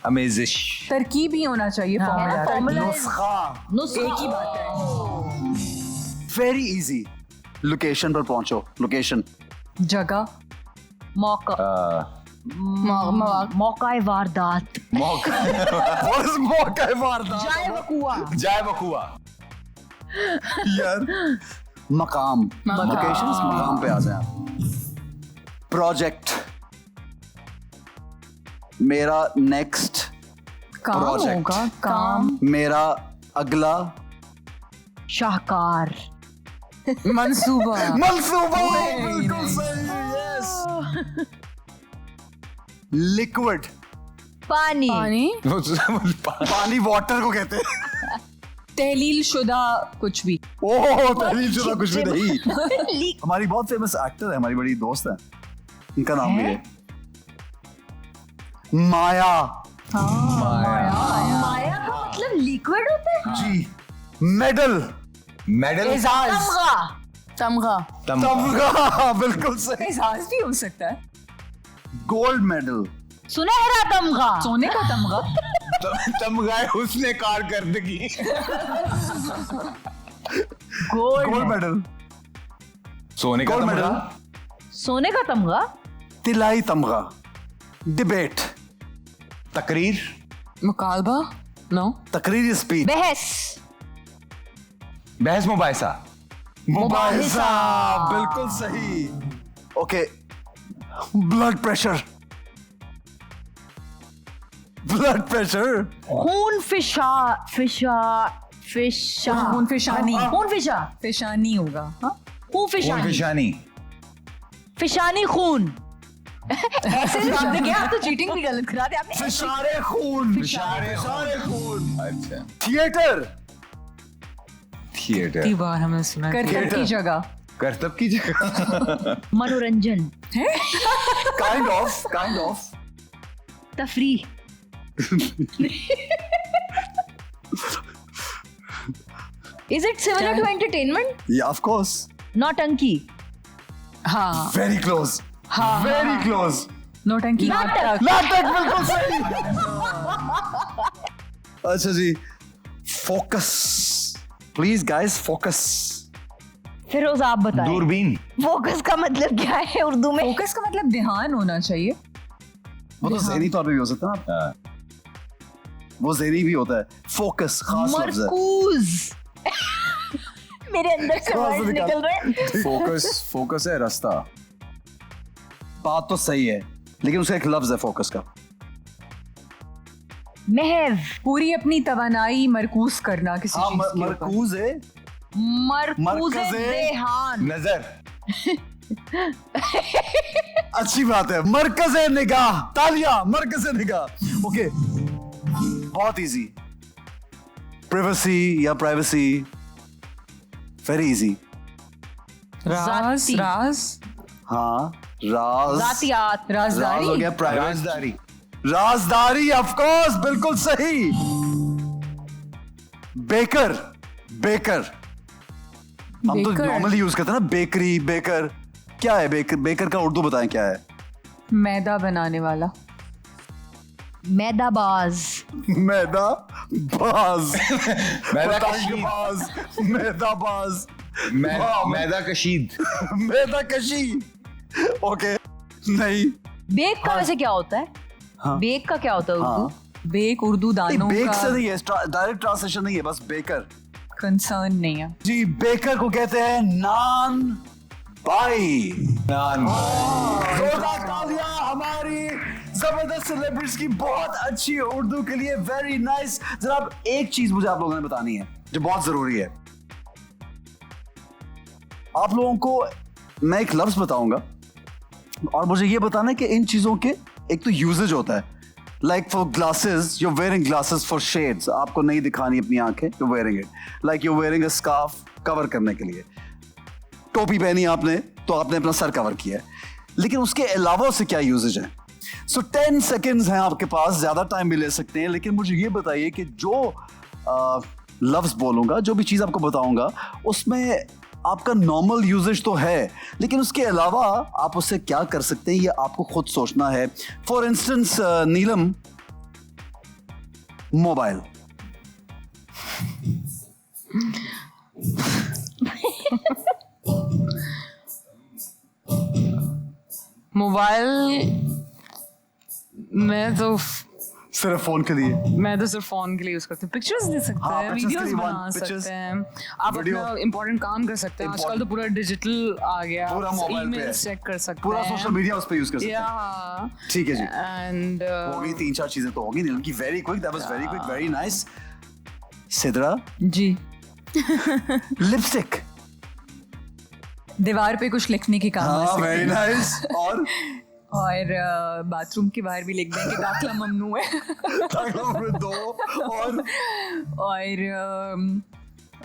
अमेजिश। तरकीब ही होना चाहिए फॉर्मूला। फॉर्मूला नुस्खा, एक ही बात है। Very easy. लोकेशन पर पहुंचो, लोकेशन, जगह। मौका। मौका वारदात। मौका। What is मौका वारदात? जाए वकुआ। जाए बकुआ। यार, मकाम, लोकेशंस, मकाम पे आ जाए। प्रोजेक्ट, मेरा नेक्स्ट काम Project. होगा। काम। मेरा अगला शाहकार। मंसूबा। मंसूबा, बिल्कुल सही, यस। लिक्विड, पानी। पानी वाटर को कहते हैं। तहलील शुदा कुछ भी। ओह, तहलील शुदा कुछ भी नहीं। हमारी बहुत फेमस एक्टर है, हमारी बड़ी दोस्त है, उनका नाम भी है माया। माया का मतलब लिक्विड होता है। जी। Medal, medal. तमगा, तमगा, बिल्कुल सही। एजाज भी हो सकता है। गोल्ड मेडल, सुनहरा तमगा। सोने का तमगा। तमगाए उसने कारकर्दगी। गोल्ड मेडल, सोने का गोल्ड तमगा। मेडल, सोने का तमगा। तिलाई तमगा, डिबेट, तकरीर। मुकालबा। नो। तकरीरी स्पीच, बहस। बहस मुबाहिसा। मुबाहिसा, बिल्कुल सही। Okay, blood pressure, blood pressure, खून फिशा खून फिशानी खून फिशा फिशानी होगा हाँ खून फिशानी फिशानी फिशानी खून ऐसे शब्द क्या आप तो चीटिंग भी गलत करा दे आपने फिशारे खून, फिशारे खून, अच्छा थिएटर, थिएटर कितनी बार हमने सुना है करतब की जगह करतब की जगह मनोरंजन काइंड ऑफ तफरीह Is it similar to entertainment? या ऑफ कोर्स, नौटंकी हाँ वेरी क्लोज, वेरी क्लोज, नौटंकी नाटक नाटक, बिल्कुल सही। अच्छा जी, focus, please guys focus. Firoz आप बताएं दूरबीन फोकस का मतलब क्या है उर्दू में फोकस का मतलब ध्यान होना चाहिए वो तो ज़हनी तौर पे भी हो सकता है ना, वो ज़हनी भी होता है। फोकस खास लफ्ज है। मरकूज मेरे अंदर से कहाँ से वर्ड निकाल- निकल रहे हैं फोकस है रास्ता। बात तो सही है, लेकिन उसका एक लफ्ज है फोकस का। महव पूरी अपनी तवानाई मरकूज करना किसी हाँ, चीज के ऊपर मरकूज है, मरकूज मरकज़े- देहान नजर अच्छी बात है। मरकज निगाह, तालियां, मरकज निगाह। ओके, बहुत इजी। प्राइवेसी या प्राइवेसी, वेरी इजी। राज जाती। राज हाँ, राज, जातियात राज हो गया, प्राइवेट, राजदारी राजदारी, ऑफ कोर्स, बिल्कुल सही। बेकर, बेकर, हम तो बेकर। नॉर्मली यूज करते हैं ना, बेकरी, बेकर। क्या है बेकर? बेकर का उर्दू बताएं क्या है? मैदा बनाने वाला मैदाबाज मैदा बाज, मैदा पतंगबाज, मैदाबाज, वाह, मैदा कशीद मैदा कशी। ओके, नहीं, बेक का वैसे क्या होता है हाँ। बेक का क्या होता है उर्दू हाँ, बेक उर्दू दानों बेक से का नहीं है, डायरेक्ट ट्रांसलेशन नहीं है, बस बेकर। कंसर्न नहीं है जी, बेकर को कहते हैं नान बाई। नान जोरदार तालियां हमारी जबरदस्त सेलिब्रिटीज की बहुत अच्छी उर्दू के लिए, वेरी नाइस। जनाब, एक चीज मुझे आप लोगों ने बतानी है जो बहुत जरूरी है। आप लोगों को मैं एक लफ्ज बताऊंगा और मुझे ये बताना है कि इन चीजों के एक तो यूजेज होता है, like for glasses, you wearing glasses for shades, आपको नहीं दिखानी अपनी आंखें, you wearing it, like you wearing a scarf cover करने के लिए। टोपी पहनी आपने तो आपने अपना सर कवर किया है, लेकिन उसके अलावा उससे क्या यूजेज है? सो 10 सेकेंड्स हैं आपके पास, ज्यादा टाइम भी ले सकते हैं, लेकिन मुझे ये बताइए कि जो लफ्ज बोलूंगा, जो भी चीज आपको बताऊंगा, उसमें आपका नॉर्मल यूजेज तो है, लेकिन उसके अलावा आप उससे क्या कर सकते हैं ये आपको खुद सोचना है। For instance, Neelam, mobile. Mobile मैं तो सिर्फ फोन के लिए। सिर्फ फोन के लिए यूज करती हूँ। पिक्चर्स ले सकते हाँ, हैं, pictures के वीडियोस लिए बना pictures, सकते हैं, आप video, अपना इंपॉर्टेंट काम कर सकते हैं। आजकल तो पूरा डिजिटल आ गया, पूरा मोबाइल पे ईमेल है। चेक कर सकते हैं, पूरा सोशल मीडिया उस पर यूज कर सकते हैं। या ठीक है जी, एंड हो गई 3-4 चीजें तो होगी नीलम की। Very quick, that was very quick, very nice. Sidra, ji lipstick. दीवार पे कुछ लिखने के काम आ हाँ, सकते वेरी हैं। नाइस। और बाथरूम के बाहर भी लिख देंगे दाखला ममनू है नंबर 2, और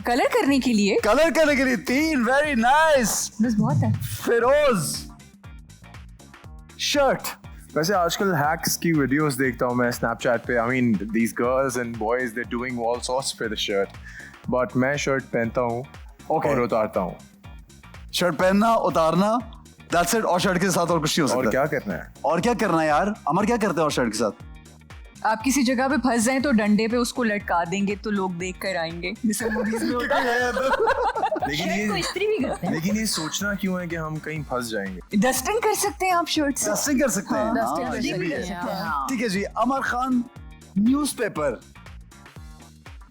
कलर करने के लिए कलर करने के लिए 3, वेरी नाइस। बस बहुत है। फिरोज, शर्ट। वैसे आजकल हैक्स की वीडियोस देखता हूँ मैं स्नैपचैट पे। I mean these girls and boys they doing all sorts for the shirt, but मैं शर्ट पहनता हूँ Okay. और उतारता हूँ। शर्ट पहनना, उतारना, दैट्स इट। और शर्ट के साथ और कुछ नहीं हो और सकता। क्या करना है? और क्या करना है यार? अमर क्या करते हैं और शर्ट के साथ? आप किसी जगह पे फंस जाएं तो डंडे पे उसको लटका देंगे तो लोग देख कर आएंगे, जैसे मूवीज में होता है। लेकिन को ये इस्त्री भी करते हैं लेकिन ये सोचना क्यों है कि हम कहीं फंस जाएंगे? डस्टिंग कर सकते हैं आप शर्ट से। डस्टिंग कर सकते हैं। हाँ, हाँ, डस्टिंग ये भी कर है। सकते हैं। ठीक है जी। अमर खान, न्यूज़पेपर।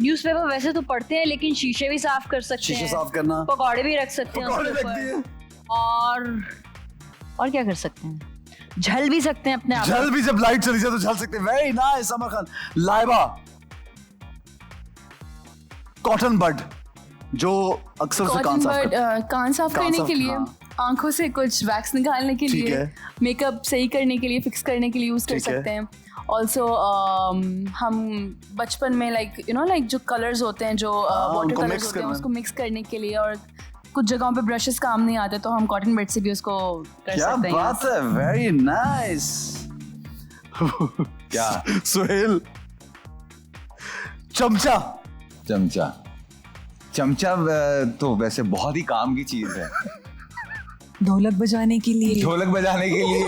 न्यूज़पेपर वैसे तो पढ़ते हैं, लेकिन शीशे भी साफ कर सकते शीशे हैं, साफ करना, पकौड़े भी रख सकते हैं पकौड़े उसके रख दिए। ऊपर, और क्या कर सकते हैं? झल भी सकते हैं अपने आप। झल भी, जब लाइट चली जाए तो झल सकते हैं। Very nice Amar Khan. Laiba, cotton बड जो अक्सर से कान साफ करता है। कान साफ कान करने साफ, के लिए, हाँ। आंखों से कुछ वैक्स निकालने के ठीक लिए, है। मेकअप सही करने के लिए, फिक्स करने के लिए यूज कर ठीक है। सकते हैं। ऑल्सो हम बचपन में लाइक जो कलर्स होते हैं, जो वाटर उनको कलर्स mix होते हैं, करना। उसको मिक्स करने के लिए, और कुछ जगहों पे ब्रशेस काम नहीं आते तो हम कॉटन बड से भी उसको कर क्या सकते हैं। बात है, वेरी नाइस। क्या? सुहेल, चमचा। चमचा, चमचा तो वैसे बहुत ही काम की चीज है। ढोलक बजाने के लिए, ढोलक बजाने के लिए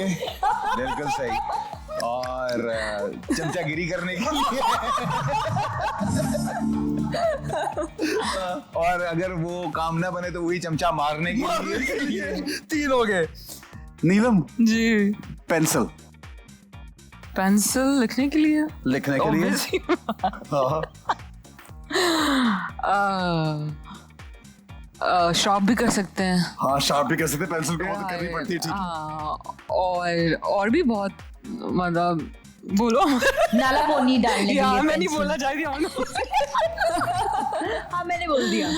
बिल्कुल सही, और चमचागिरी करने के लिए और अगर वो काम ना बने तो वही चमचा मारने के लिए। 3 हो गए। नीलम, जी, पेंसिल पेंसिल लिखने के लिए, लिखने के लिए। Obviously। हाँ, शॉप भी कर सकते हैं। हाँ, शार्प भी कर सकते हैं, पेंसिल को बहुत करनी पड़ती है। ठीक है। और भी बहुत, मतलब बोलो। नाला पोनी डालने के यार लिए मैं नहीं pencil। बोलना चाहती हूँ। हाँ मैंने बोल दिया।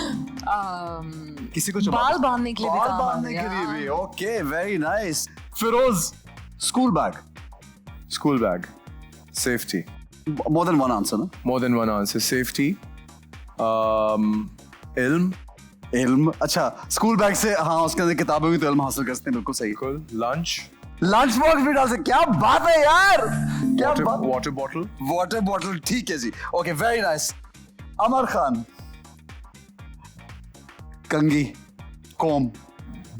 किसी को बाल बांधने के लिए भी बाल काम बांधने आता के है, लिए भी। Okay, very nice. Firoz, school bag. School bag, safety. More than one answer ना? More than one answer. Safety, ilm, इल्म। अच्छा, स्कूल बैग से, हाँ, उसके अंदर किताबें भी तो इल्म हासिल कर सकते हैं। बिल्कुल सही। lunch, लंच बॉक्स भी डाल सकते। क्या बात है यार, क्या बात। water bottle, वाटर बॉटल, ठीक है जी। Okay, very nice. Amar Khan, कंगी, कोम।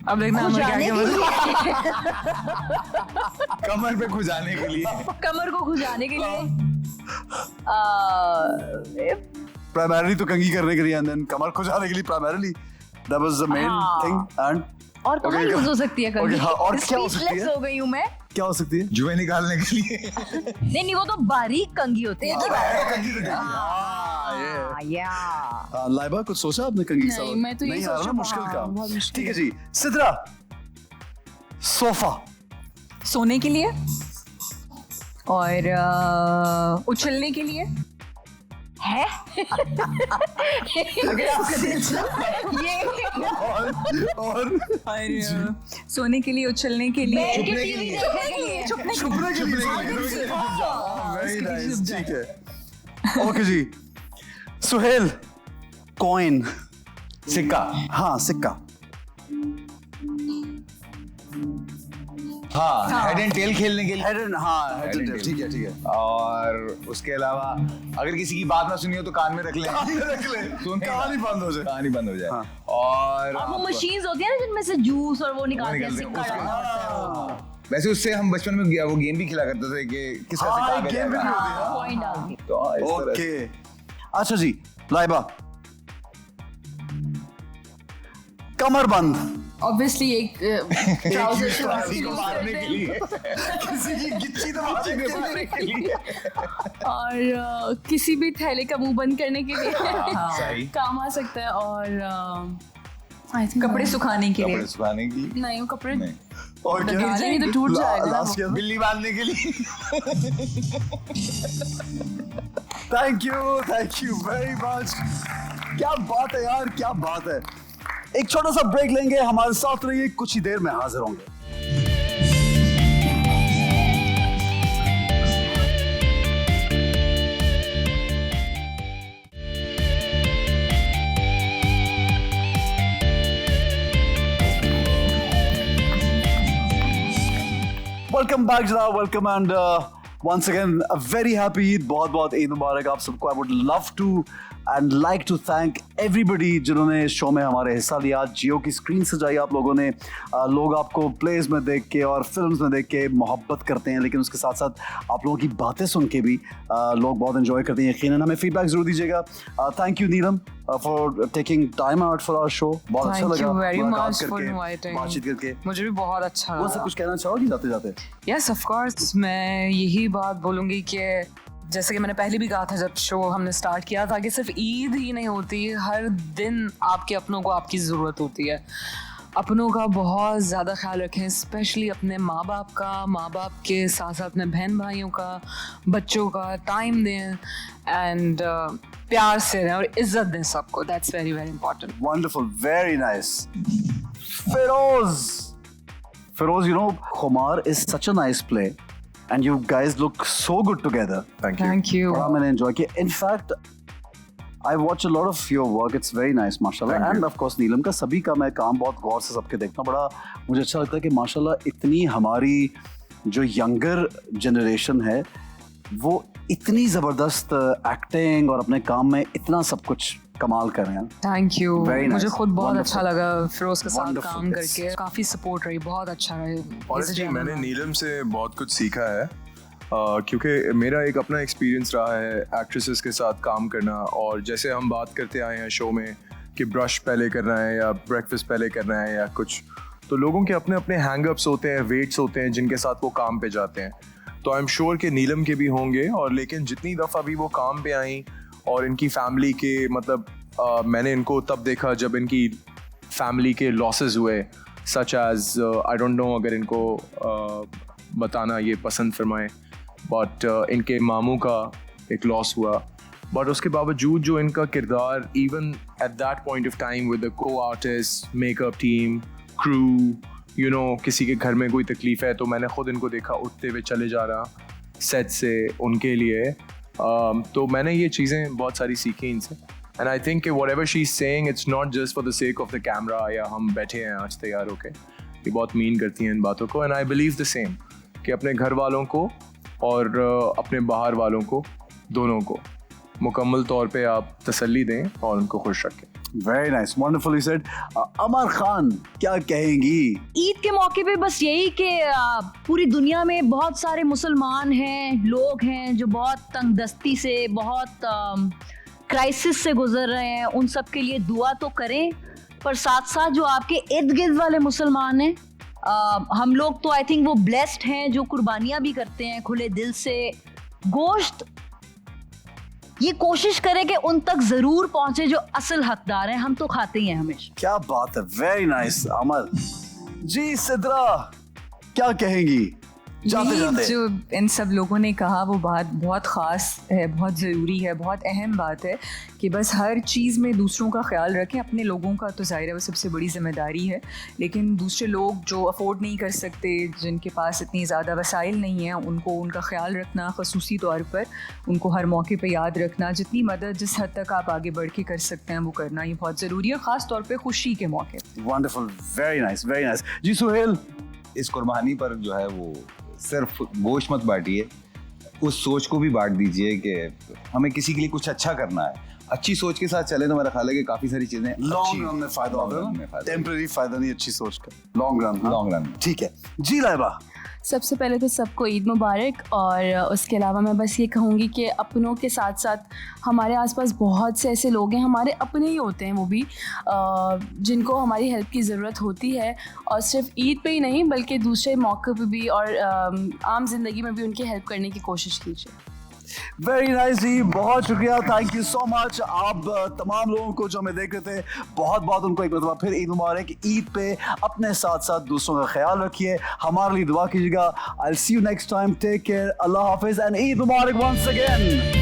अब देखना हम क्या क्या कमर पे खुजाने के लिए। कमर को खुजाने के लिए प्राइमरीली तो कंगी करने के लिए, एंड देन कमर खुजाने के लिए primarily. That was the main thing. And और कहाँ यूज हो सकती है कंघी? Okay, हाँ, और क्या हो सकती Speechless है? हो गई हूँ मैं। क्या हो सकती है? जुए निकालने के लिए। नहीं वो तो बारीक कंघी होती है। लाइबा, कुछ सोचा आपने कंगी के नहीं, साथ? मैं तो यही नहीं आ रहा सोच ना, रहा हूँ, मुश्किल हाँ, काम। बहुत मुश्किल ठीक है जी। सिद्रा, सोफा। सोने के लिए, और उछलने के लिए, है और और सोने के लिए, उछलने के लिए, छुपने के लिए। छुपने के लिए। वेरी नाइस, ठीक है। ओके जी। सुहेल, कॉइन। सिक्का। हाँ, सिक्का। हाँ, हेड एंड टेल खेलने के लिए। हेड एंड, हाँ, हेड एंड tail। ठीक है, ठीक है। और उसके अलावा अगर किसी की बात ना सुनी हो तो कान में रख ले। रख ले, कहानी बंद हो जाए। कहानी बंद हो जाए। हाँ। और अब वो आप- मशीन्स होती है ना जिनमें से जूस और वो निकालते हैं, निकालते हैं, सिक्का उसके- डालना पड़ता है। वैसे उससे हम बचपन में वो गेम भी खेला करते थे कि किसका हाँ, सिक्का एक आगे गेम भी जाएगा। होती है। Coin डाल के। तो इस तरह से। ओके। अच्छा जी, लाइबा, कमरबंद। ऑब्वियसली एक ट्राउजर किसी को मारने के लिए। किसी की गिच्ची तो मारने के लिए। और किसी भी थैले का मुंह बंद करने के लिए सही। काम आ सकता है। और I think कपड़े सुखाने के कपड़े लिए, सुखाने के लिए। नहीं, वो कपड़े नहीं। और क्या? निकालेंगे तो टूट जाएगा ना लास्ट वो। क्या था? बिल्ली बांधने के लिए। Thank you very much. क्या बात है यार, क्या बात है। एक छोटा सा ब्रेक लेंगे, हमारे साथ रहिए, कुछ ही देर में हाजिर होंगे। वेलकम बैक जनाब, welcome and once again a very happy Eid. बहुत बहुत ईद मुबारक आप सबको। I would love to and like to thank everybody जिन्होंने इस शो में हमारे हिस्सा लिया। जियो की स्क्रीन सजाई आप लोगों ने। लोग आपको प्लेस में देख के और फिल्म्स में देख के मोहब्बत करते हैं, लेकिन उसके साथ साथ आप लोगों की बातें सुन के भी लोग बहुत एंजॉय करते हैं। यकीनन हमें फीडबैक जरूर दीजिएगा। Thank you Neelam for taking time out for our show. बहुत अच्छा Thank लगा you very मुलाकात much for करके, inviting. बातचीत करके। मुझे भी बहुत अच्छा वो सब लगा। कुछ कहना चाहोगी जाते जाते? यस ऑफ कोर्स, मैं यही बात बोलूँगी कि जैसे कि मैंने पहले भी कहा था जब शो हमने स्टार्ट किया था कि सिर्फ ईद ही नहीं होती, हर दिन आपके अपनों को आपकी ज़रूरत होती है। अपनों का बहुत ज़्यादा ख्याल रखें, स्पेशली अपने माँ बाप का, माँ बाप के साथ साथ अपने बहन भाइयों का, बच्चों का टाइम दें एंड प्यार से रहें और इज्जत दें सबको. That's very very important. Wonderful, very nice. Feroz, you know, Khomar is such a nice play, and you guys look so good together. Thank you. Thank you. बड़ा मैंने enjoy किया. In fact, I watch a lot of your work. It's very nice, माशाल्लाह. Thank And you. of course, नीलम का सभी का मैं काम बहुत गौर से सबके देखता हूँ. बड़ा मुझे अच्छा लगता है कि माशाल्लाह इतनी हमारी जो यंगर जनरेशन है वो इतनी ज़बरदस्त एक्टिंग और अपने काम में इतना सब कुछ कमाल कर रहे हैं. Thank you. Very nice. मुझे खुद बहुत Wonderful. अच्छा लगा फिरोज के साथ Wonderful. काम करके. काफ़ी सपोर्ट रही, बहुत अच्छा रही. Honestly, मैंने नीलम से बहुत कुछ सीखा है क्योंकि मेरा एक अपना एक्सपीरियंस रहा है एक्ट्रेसेस के साथ काम करना. और जैसे हम बात करते आए हैं शो में कि ब्रश पहले करना है या ब्रेकफास्ट पहले करना है या कुछ, तो लोगों के अपने अपने हैंगअप्स होते हैं, वेट्स होते हैं जिनके साथ वो काम पे जाते हैं. तो आई एम श्योर कि नीलम के भी होंगे. और लेकिन जितनी दफ़ा भी वो काम पे आई और इनकी फैमिली के मतलब मैंने इनको तब देखा जब इनकी फैमिली के लॉसेस हुए, such as I don't know अगर इनको बताना ये पसंद फरमाए, बट इनके मामू का एक लॉस हुआ. बट उसके बावजूद जो इनका किरदार even at that point of time with the co artist, makeup team, crew, you know, किसी के घर में कोई तकलीफ है तो मैंने खुद इनको देखा उठते हुए चले जा रहा सेट से उनके लिए. तो मैंने ये चीज़ें बहुत सारी सीखी इनसे. एंड आई थिंक कि whatever she is saying it's not just for the sake of the camera या हम बैठे हैं आज तैयार होके. ये बहुत मीन करती हैं इन बातों को. And I believe the same कि अपने घर वालों को और अपने बाहर वालों को, दोनों को मुकम्मल तौर पे आप तसल्ली दें और उनको खुश रखें. Very nice, wonderfully said. अमर खान क्या कहेंगी? ईद के मौके पे बस यही कि पूरी दुनिया में बहुत सारे मुसलमान हैं, लोग हैं जो बहुत तंगदस्ती से, बहुत क्राइसिस से गुजर रहे हैं. उन सब के लिए दुआ तो करें, पर साथ साथ जो आपके इर्द गिर्द वाले मुसलमान हैं, हम लोग तो आई थिंक वो ब्लेस्ड हैं जो कुर्बानियाँ भी करते हैं खुले दिल से. गोश्त ये कोशिश करें कि उन तक जरूर पहुंचे जो असल हकदार हैं. हम तो खाते ही हैं हमेशा. क्या बात है, वेरी नाइस. अमर जी, सिद्रा क्या कहेंगी जाते यही जाते? जो इन सब लोगों ने कहा वो बात बहुत ख़ास है, बहुत ज़रूरी है, बहुत अहम बात है कि बस हर चीज़ में दूसरों का ख्याल रखें. अपने लोगों का तो ज़ाहिर है वो सबसे बड़ी ज़िम्मेदारी है, लेकिन दूसरे लोग जो अफोर्ड नहीं कर सकते, जिनके पास इतनी ज़्यादा वसाइल नहीं हैं, उनको उनका ख्याल रखना, ख़ुसूसी तौर पर उनको हर मौके पर याद रखना. जितनी मदद जिस हद तक आप आगे बढ़ के कर सकते हैं वो करना ये बहुत ज़रूरी है, ख़ास तौर पर खुशी के मौके. Wonderful, very nice, very nice. Ji Suhail, इस कुर्बानी पर जो है वो सिर्फ गोश्त मत बांटिए, उस सोच को भी बांट दीजिए कि हमें किसी के लिए कुछ अच्छा करना है. अच्छी सोच के साथ चले तो मेरा ख्याल है कि काफी सारी चीजें लॉन्ग रन में फायदा होगा. टेम्पररी फायदा नहीं, अच्छी सोच का लॉन्ग रन. Long run. ठीक है जी. लाइबा, सबसे पहले तो सबको ईद मुबारक. और उसके अलावा मैं बस ये कहूँगी कि अपनों के साथ साथ हमारे आसपास बहुत से ऐसे लोग हैं, हमारे अपने ही होते हैं वो भी, जिनको हमारी हेल्प की ज़रूरत होती है. और सिर्फ ईद पे ही नहीं बल्कि दूसरे मौक़े पे भी और आम जिंदगी में भी उनकी हेल्प करने की कोशिश कीजिए. वेरी नाइस जी, बहुत शुक्रिया, थैंक यू सो मच. आप तमाम लोगों को जो हमें देख रहे थे बहुत बहुत उनको एक बार फिर ईद मुबारक. ईद पे अपने साथ साथ दूसरों का ख्याल रखिए, हमारे लिए दुआ कीजिएगा. I will see you next time. Take care, Allah हाफिज एंड ईद मुबारक वंस अगेन.